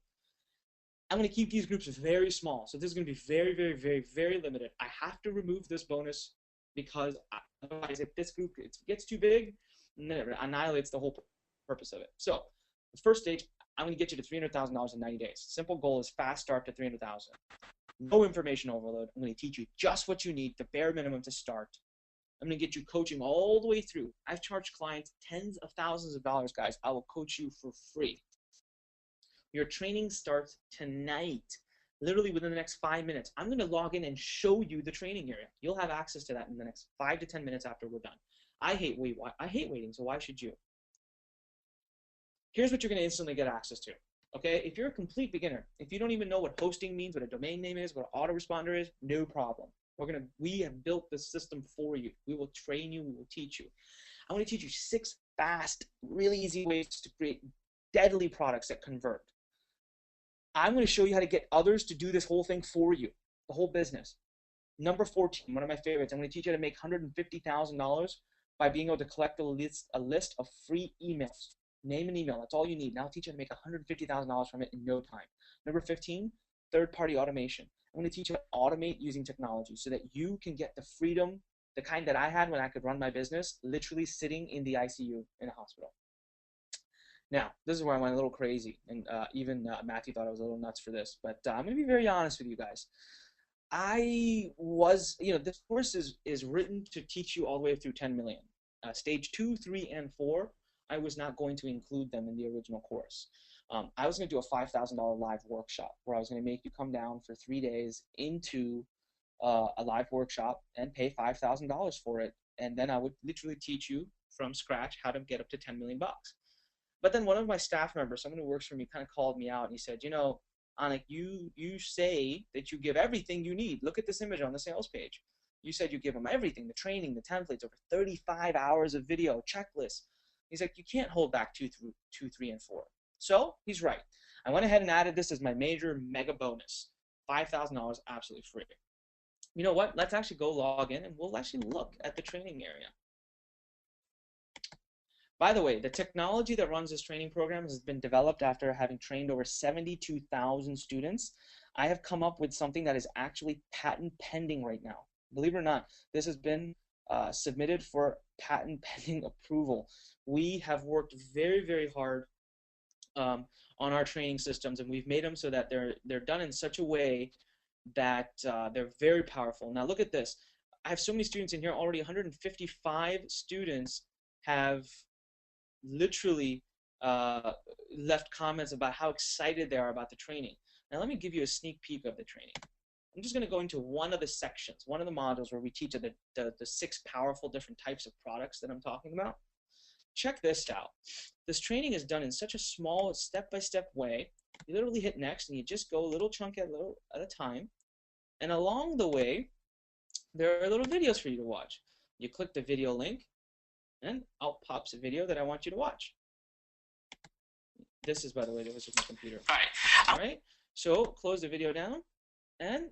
I'm going to keep these groups very small. So this is going to be very, very, very, very limited. I have to remove this bonus because otherwise if this group gets too big, then it annihilates the whole purpose of it. So the first stage, I'm going to get you to $300,000 in 90 days. Simple goal is fast start to 300,000. No information overload. I'm going to teach you just what you need, the bare minimum to start. I'm going to get you coaching all the way through. I've charged clients tens of thousands of dollars, guys. I will coach you for free. Your training starts tonight, literally within the next 5 minutes. I'm going to log in and show you the training area. You'll have access to that in the next 5 to 10 minutes after we're done. I hate waiting, so why should you? Here's what you're going to instantly get access to. Okay, if you're a complete beginner, if you don't even know what hosting means, what a domain name is, what an autoresponder is, no problem. We have built the system for you. We will train you, we will teach you. I want to teach you 6 fast, really easy ways to create deadly products that convert. I'm going to show you how to get others to do this whole thing for you, the whole business. Number 14, one of my favorites, I'm going to teach you how to make $150,000 by being able to collect a list of free emails. Name an email, that's all you need. Now I'll teach you how to make $150,000 from it in no time. Number 15, third-party automation. I'm going to teach you how to automate using technology so that you can get the freedom, the kind that I had when I could run my business, literally sitting in the ICU in a hospital. Now, this is where I went a little crazy, and even Matthew thought I was a little nuts for this, but I'm going to be very honest with you guys. This course is written to teach you all the way through 10 million. Stage 2, 3, and 4, I was not going to include them in the original course. I was going to do a $5,000 live workshop where I was going to make you come down for 3 days into a live workshop and pay $5,000 for it, and then I would literally teach you from scratch how to get up to 10 million bucks. But then one of my staff members, someone who works for me, kind of called me out and he said, you know, Anik, you say that you give everything you need. Look at this image on the sales page. You said you give them everything, the training, the templates, over 35 hours of video, checklists. He's like, you can't hold back 2, 3, and 4. So he's right. I went ahead and added this as my major mega bonus. $5,000 absolutely free. You know what? Let's actually go log in and we'll actually look at the training area. By the way, the technology that runs this training program has been developed after having trained over 72,000 students. I have come up with something that is actually patent pending right now. Believe it or not, this has been submitted for patent pending approval. We have worked very, very hard on our training systems, and we've made them so that they're done in such a way that they're very powerful. Now look at this. I have so many students in here already. 155 students have literally left comments about how excited they are about the training. Now let me give you a sneak peek of the training. I'm just going to go into one of the sections, one of the modules where we teach the 6 powerful different types of products that I'm talking about. Check this out. This training is done in such a small step-by-step way. You literally hit next and you just go a little chunk at a time. And along the way, there are little videos for you to watch. You click the video link, and out pops a video that I want you to watch. This is, by the way, that was with my computer. All right. So close the video down, and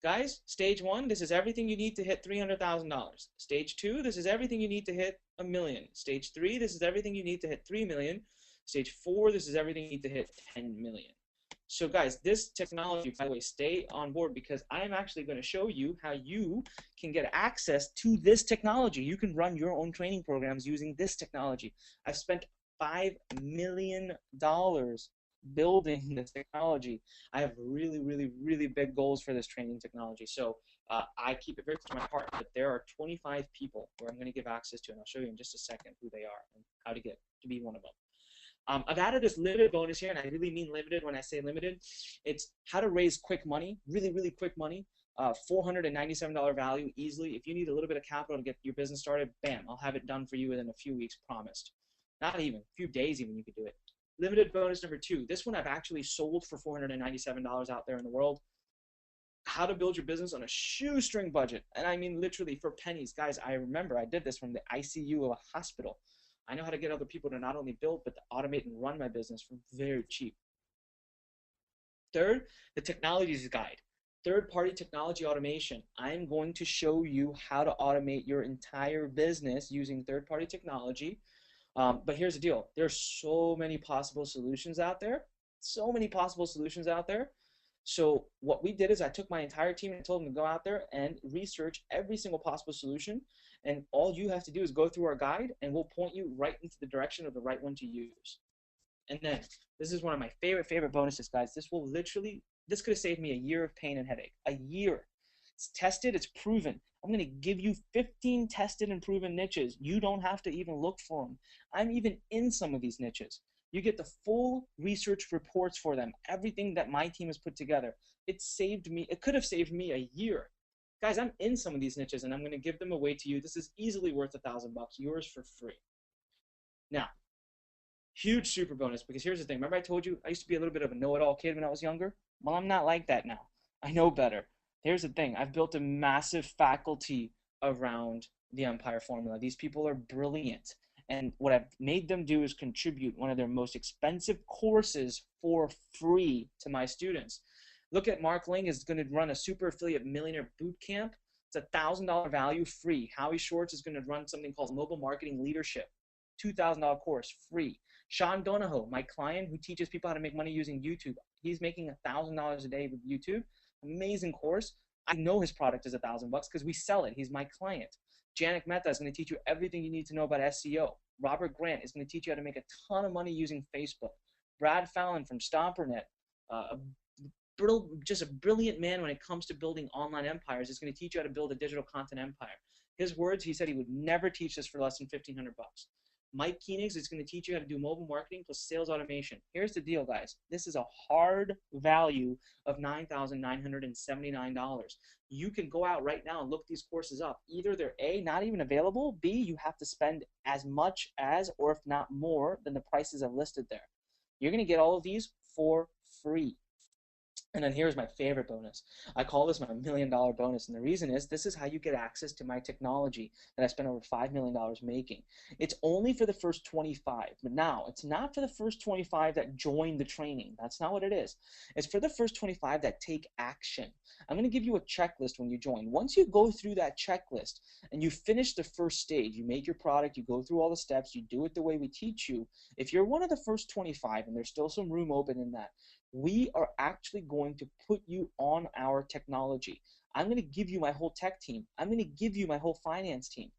guys, stage 1, this is everything you need to hit $300,000. Stage 2, this is everything you need to hit $1 million. Stage 3, this is everything you need to hit $3 million. Stage 4, this is everything you need to hit $10 million. So guys, this technology, by the way, stay on board because I'm actually going to show you how you can get access to this technology. You can run your own training programs using this technology. I've spent $5 million building this technology. I have really, really, really big goals for this training technology. So I keep it very close to my heart, but there are 25 people who I'm going to give access to, and I'll show you in just a second who they are and how to get to be one of them. I've added this limited bonus here, and I really mean limited when I say limited. It's how to raise quick money, really, really quick money, $497 value easily. If you need a little bit of capital to get your business started, bam, I'll have it done for you within a few weeks, promised. Not even, a few days even you could do it. Limited bonus number 2. This one I've actually sold for $497 out there in the world. How to build your business on a shoestring budget. And I mean literally for pennies. Guys, I remember I did this from the ICU of a hospital. I know how to get other people to not only build, but to automate and run my business for very cheap. Third, the technologies guide. Third-party technology automation. I'm going to show you how to automate your entire business using third-party technology But here's the deal. There's so many possible solutions out there. So many possible solutions out there. So what we did is I took my entire team and told them to go out there and research every single possible solution. And all you have to do is go through our guide and we'll point you right into the direction of the right one to use. And then this is one of my favorite bonuses, guys. This could have saved me a year of pain and headache. A year. It's tested, it's proven. I'm going to give you 15 tested and proven niches. You don't have to even look for them. I'm even in some of these niches. You get the full research reports for them, everything that my team has put together. It could have saved me a year. Guys, I'm in some of these niches and I'm going to give them away to you. This is easily worth $1,000, yours for free. Now, huge super bonus, because here's the thing. Remember I told you I used to be a little bit of a know-it-all kid when I was younger? Well, I'm not like that now. I know better. Here's the thing. I've built a massive faculty around the Empire Formula. These people are brilliant. And what I've made them do is contribute one of their most expensive courses for free to my students. Look at Mark Ling is going to run a super affiliate millionaire boot camp. It's $1,000 value free. Howie Schwartz is going to run something called mobile marketing leadership. $2,000 course free. Sean Donahoe, my client who teaches people how to make money using YouTube, he's making $1,000 a day with YouTube. Amazing course. I know his product is $1,000 because we sell it. He's my client. Janik Mehta is going to teach you everything you need to know about SEO. Robert Grant is going to teach you how to make a ton of money using Facebook. Brad Fallon from StomperNet, just a brilliant man when it comes to building online empires, is going to teach you how to build a digital content empire. His words, he said he would never teach this for less than $1,500. Mike Koenigs is going to teach you how to do mobile marketing plus sales automation. Here's the deal, guys. This is a hard value of $9,979. You can go out right now and look these courses up. Either they're A, not even available, B, you have to spend as much as, or if not more, than the prices I've listed there. You're going to get all of these for free. And then here's my favorite bonus. I call this my $1 million bonus. And the reason is this is how you get access to my technology that I spent over $5 million making. It's only for the first 25. But now, it's not for the first 25 that join the training. That's not what it is. It's for the first 25 that take action. I'm going to give you a checklist when you join. Once you go through that checklist and you finish the first stage, you make your product, you go through all the steps, you do it the way we teach you. If you're one of the first 25, and there's still some room open in that, we are actually going to put you on our technology. I'm going to give you my whole tech team. I'm going to give you my whole finance team.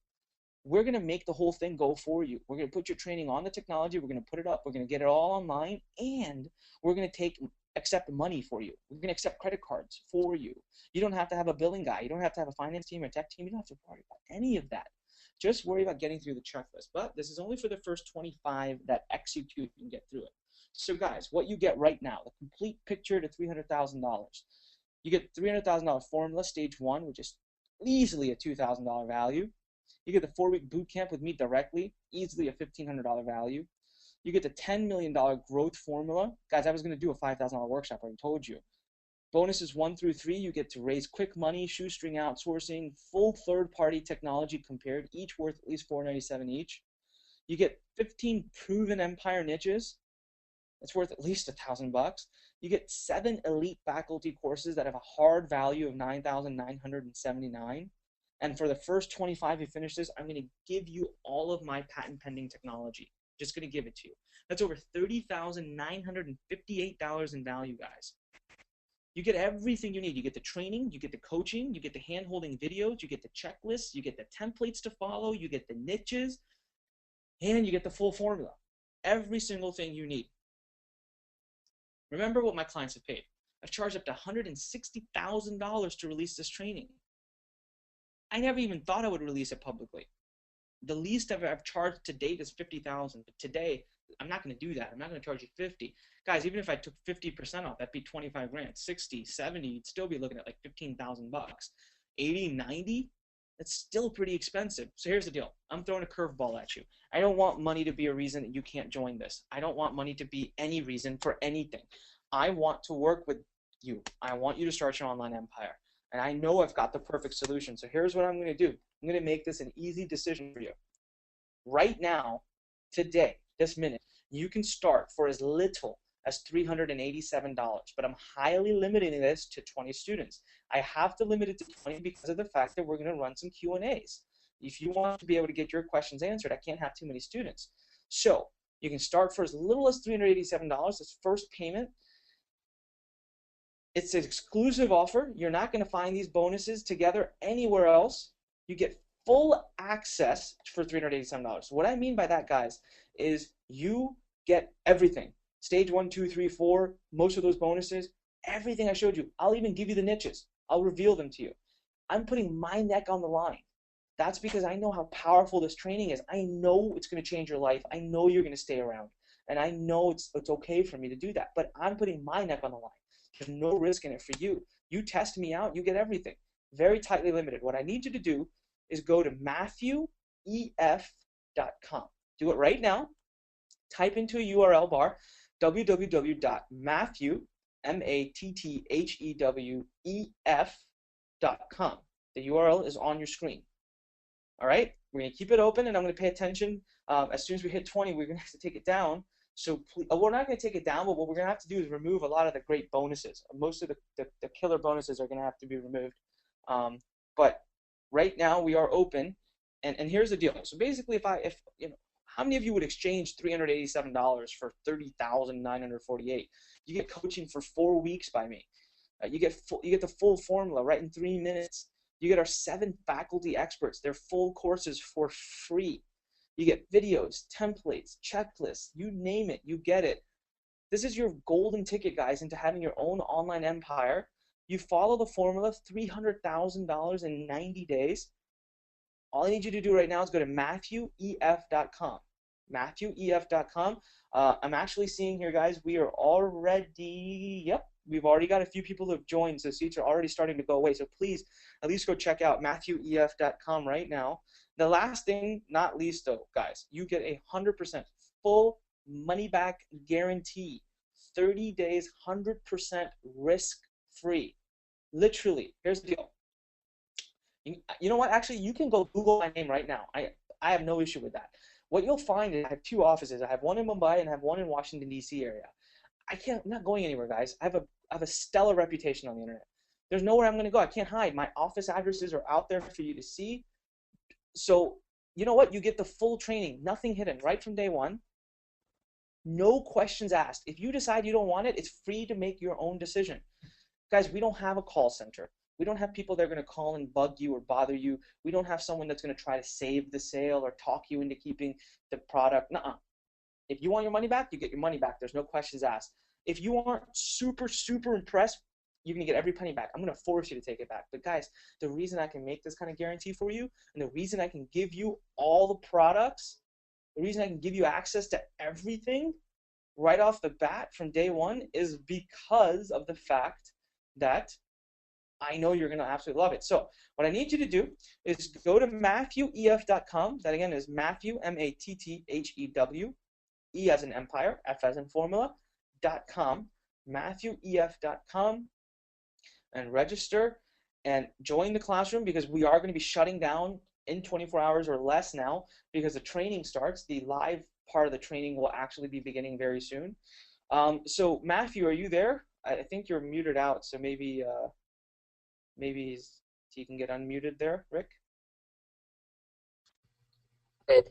We're going to make the whole thing go for you. We're going to put your training on the technology. We're going to put it up. We're going to get it all online. And we're going to accept money for you. We're going to accept credit cards for you. You don't have to have a billing guy. You don't have to have a finance team or a tech team. You don't have to worry about any of that. Just worry about getting through the checklist. But this is only for the first 25 that execute and get through it. So guys, what you get right now, the complete picture to $300,000. You get $300,000 formula, stage 1, which is easily a $2,000 value. You get the 4-week boot camp with me directly, easily a $1,500 value. You get the $10 million growth formula. Guys, I was going to do a $5,000 workshop, I already told you. Bonuses 1 through 3, you get to raise quick money, shoestring outsourcing, full third-party technology compared, each worth at least $497 each. You get 15 proven empire niches. It's worth at least $1,000. You get 7 elite faculty courses that have a hard value of $9,979. And for the first 25 who finish this, I'm going to give you all of my patent pending technology. Just going to give it to you. That's over $30,958 in value, guys. You get everything you need. You get the training, you get the coaching, you get the hand-holding videos, you get the checklists, you get the templates to follow, you get the niches, and you get the full formula. Every single thing you need. Remember what my clients have paid. I've charged up to $160,000 to release this training. I never even thought I would release it publicly. The least I've charged to date is $50,000, but today I'm not going to do that. I'm not going to charge you $50,000. Guys, even if I took 50% off, that'd be 25 grand. 60, 70, you'd still be looking at like $15,000. 80, 90, that's still pretty expensive. So here's the deal. I'm throwing a curveball at you. I don't want money to be a reason that you can't join this. I don't want money to be any reason for anything. I want to work with you. I want you to start your online empire. And I know I've got the perfect solution. So here's what I'm going to do. I'm going to make this an easy decision for you. Right now, today, this minute, you can start for as little as $387, but I'm highly limiting this to 20 students. I have to limit it to 20 because of the fact that we're going to run some Q&As. If you want to be able to get your questions answered, I can't have too many students. So you can start for as little as $387. This first payment. It's an exclusive offer. You're not going to find these bonuses together anywhere else. You get full access for $387. What I mean by that, guys, is you get everything. Stage 1, 2, 3, 4, most of those bonuses, everything I showed you. I'll even give you the niches. I'll reveal them to you. I'm putting my neck on the line. That's because I know how powerful this training is. I know it's going to change your life. I know you're going to stay around. And I know it's okay for me to do that. But I'm putting my neck on the line. There's no risk in it for you. You test me out, you get everything. Very tightly limited. What I need you to do is go to MathewEF.com. Do it right now. Type into a URL bar, www.mathewef.com. The URL is on your screen. All right, we're going to keep it open, and I'm going to pay attention. As soon as we hit 20, we're going to have to take it down. So we're not going to take it down, but what we're going to have to do is remove a lot of the great bonuses. Most of the killer bonuses are going to have to be removed. But right now we are open, and here's the deal. So basically, if you know, how many of you would exchange $387 for $30,948? You get coaching for 4 weeks by me. You get the full formula right in 3 minutes. You get our 7 faculty experts. They're full courses for free. You get videos, templates, checklists, you name it, you get it. This is your golden ticket, guys, into having your own online empire. You follow the formula, $300,000 in 90 days. All I need you to do right now is go to MathewEF.com. MathewEF.com. I'm actually seeing here, guys, we are already, yep, we've already got a few people who have joined, so seats are already starting to go away. So please, at least go check out MathewEF.com right now. The last thing, not least though, guys, you get a 100% full money back guarantee. 30 days, 100% risk-free. Literally, here's the deal. You know what? Actually, you can go Google my name right now. I have no issue with that. What you'll find is I have 2 offices. I have one in Mumbai and I have one in Washington, D.C. area. I'm not going anywhere, guys. I have a stellar reputation on the internet. There's nowhere I'm going to go. I can't hide. My office addresses are out there for you to see. So, you know what? You get the full training, nothing hidden, right from day one. No questions asked. If you decide you don't want it, it's free to make your own decision. Guys, we don't have a call center. We don't have people that are going to call and bug you or bother you. We don't have someone that's going to try to save the sale or talk you into keeping the product. Nuh-uh. If you want your money back, you get your money back. There's no questions asked. If you aren't super, super impressed, you're going to get every penny back. I'm going to force you to take it back. But guys, the reason I can make this kind of guarantee for you, and the reason I can give you all the products, the reason I can give you access to everything right off the bat from day one is because of the fact that I know you're going to absolutely love it. So what I need you to do is go to MathewEF.com. That again is Mathew, M-A-T-T-H-E-W, E as in empire, F as in formula.com, MathewEF.com, and register and join the classroom, because we are going to be shutting down in 24 hours or less now because the training starts. The live part of the training will actually be beginning very soon. So Matthew, are you there? I think you're muted out, so maybe he can get unmuted there. Rick? Good.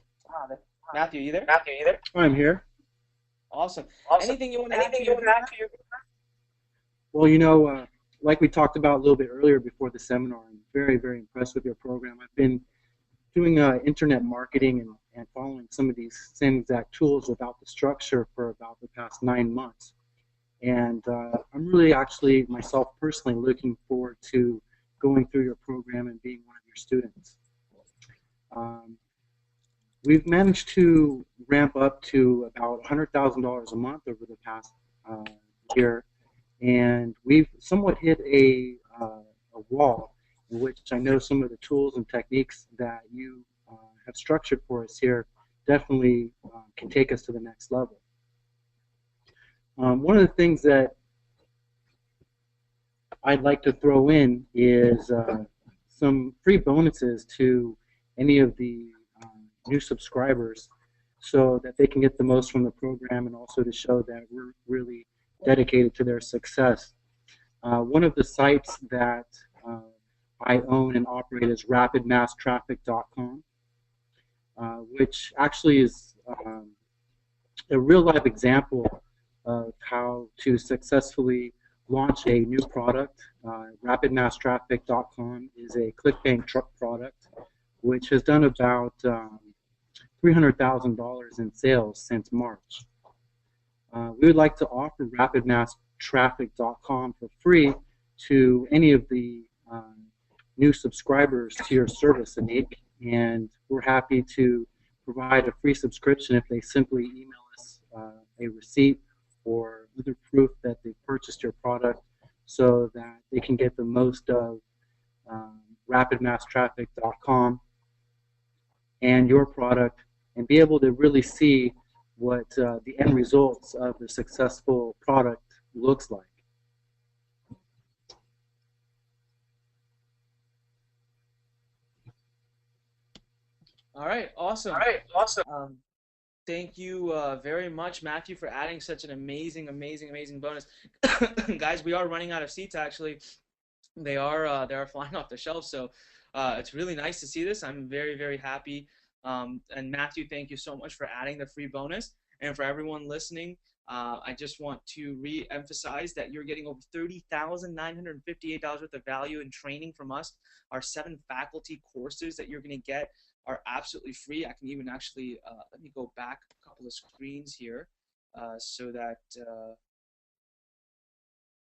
Matthew, you there? I'm here. Awesome. Awesome. Anything you want to add to your Well, you know, like we talked about a little bit earlier before the seminar, I'm very, very impressed with your program. I've been doing internet marketing and following some of these same exact tools without the structure for about the past 9 months. And I'm really actually, myself personally, looking forward to going through your program and being one of your students. We've managed to ramp up to about $100,000 a month over the past year, and we've somewhat hit a wall in which I know some of the tools and techniques that you have structured for us here definitely can take us to the next level. One of the things that I'd like to throw in is some free bonuses to any of the new subscribers so that they can get the most from the program, and also to show that we're really dedicated to their success. One of the sites that I own and operate is rapidmasstraffic.com, which actually is a real life example of how to successfully launch a new product. RapidMassTraffic.com is a ClickBank product, which has done about $300,000 in sales since March. We would like to offer RapidMassTraffic.com for free to any of the new subscribers to your service, Anik, and we're happy to provide a free subscription if they simply email us a receipt or other proof that they purchased your product so that they can get the most of RapidMassTraffic.com and your product and be able to really see what the end results of the successful product looks like. All right, awesome. Awesome. Thank you very much, Matthew, for adding such an amazing bonus. Guys, we are running out of seats actually. They are flying off the shelves, so it's really nice to see this. I'm very happy. And Matthew, thank you so much for adding the free bonus. And for everyone listening, I just want to re-emphasize that you're getting over $30,958 worth of value in training from us. Our 7 faculty courses that you're going to get are absolutely free. I can even actually, let me go back a couple of screens here so that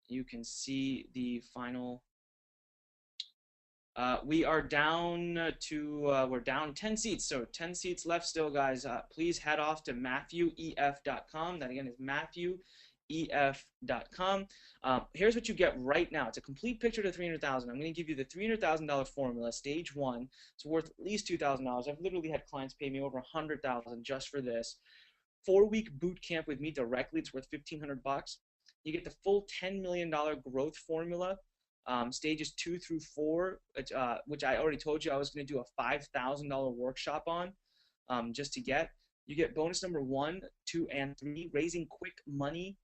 you can see the final. We are down to, we're down 10 seats, so 10 seats left still, guys. Please head off to MatthewEF.com. That again is MatthewEF.com. Here's what you get right now. It's a complete picture to 300,000. I'm going to give you the $300,000 formula, stage 1. It's worth at least $2,000. I've literally had clients pay me over $100,000 just for this. 4-week boot camp with me directly. It's worth $1,500. You get the full $10 million growth formula. Stages 2 through 4, which I already told you I was going to do a $5,000 workshop on, just to get. You get bonus number 1, 2, and 3, raising quick money,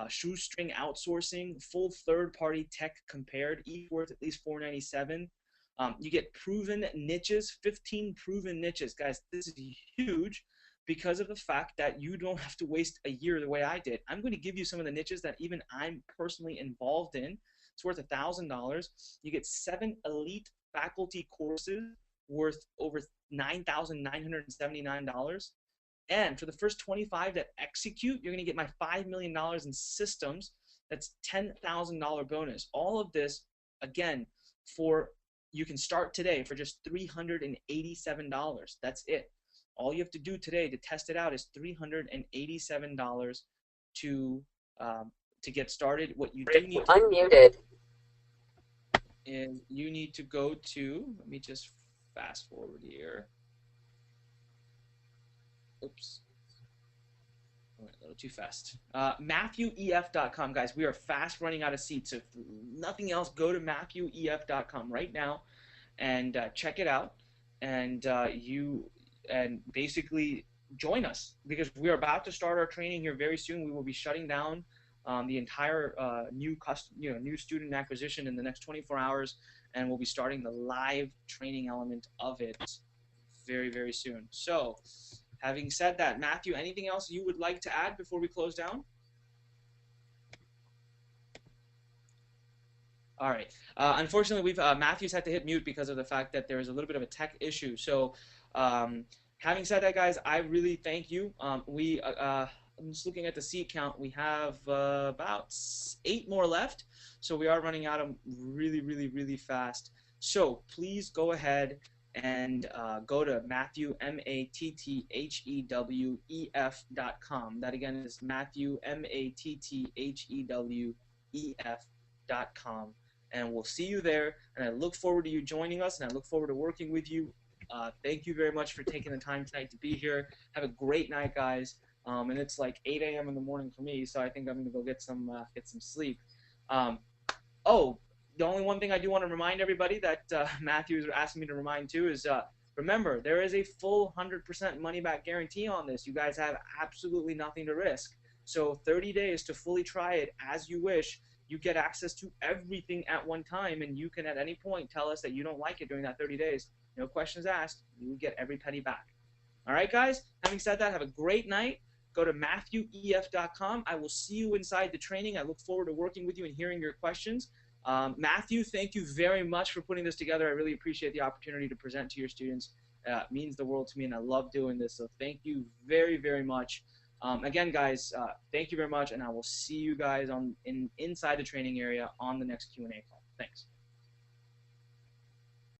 shoestring outsourcing, full third-party tech compared, each worth at least $497. You get proven niches, 15 proven niches. Guys, this is huge because of the fact that you don't have to waste a year the way I did. I'm going to give you some of the niches that even I'm personally involved in. It's worth $1,000. You get 7 elite faculty courses worth over $9,979. And for the first 25 that execute, you're going to get my $5 million in systems. That's $10,000 bonus. All of this, again, you can start today for just $387. That's it. All you have to do today to test it out is $387 to get started. What you do need to unmuted is you need to go to, let me just fast forward here. Oops. I went a little too fast. MatthewEF.com, guys. We are fast running out of seats. So if nothing else, go to MatthewEF.com right now and check it out. And basically join us because we are about to start our training here very soon. We will be shutting down the entire new student acquisition in the next 24 hours, and we'll be starting the live training element of it very soon. So, having said that, Matthew, anything else you would like to add before we close down? All right. Unfortunately, Matthew's had to hit mute because of the fact that there is a little bit of a tech issue. So, having said that, guys, I really thank you. I'm just looking at the seat count. We have about 8 more left, so we are running out of really fast. So please go ahead and go to Matthew, MatthetheWEF.com. That again is Matthew, MatthetheWEF.com. And we'll see you there, and I look forward to you joining us, and I look forward to working with you. Thank you very much for taking the time tonight to be here. Have a great night, guys. And it's like 8 a.m. in the morning for me, so I think I'm gonna go get some sleep. Oh, the only one thing I do want to remind everybody that Matthew is asking me to remind too is remember, there is a full 100% money back guarantee on this. You guys have absolutely nothing to risk. So 30 days to fully try it as you wish. You get access to everything at one time, and you can at any point tell us that you don't like it during that 30 days. No questions asked. You get every penny back. All right, guys? Having said that, have a great night. Go to MatthewEF.com. I will see you inside the training. I look forward to working with you and hearing your questions. Matthew, thank you very much for putting this together. I really appreciate the opportunity to present to your students. It means the world to me, and I love doing this. So thank you very, very much. Again, guys, thank you very much, and I will see you guys inside the training area on the next Q&A call. Thanks.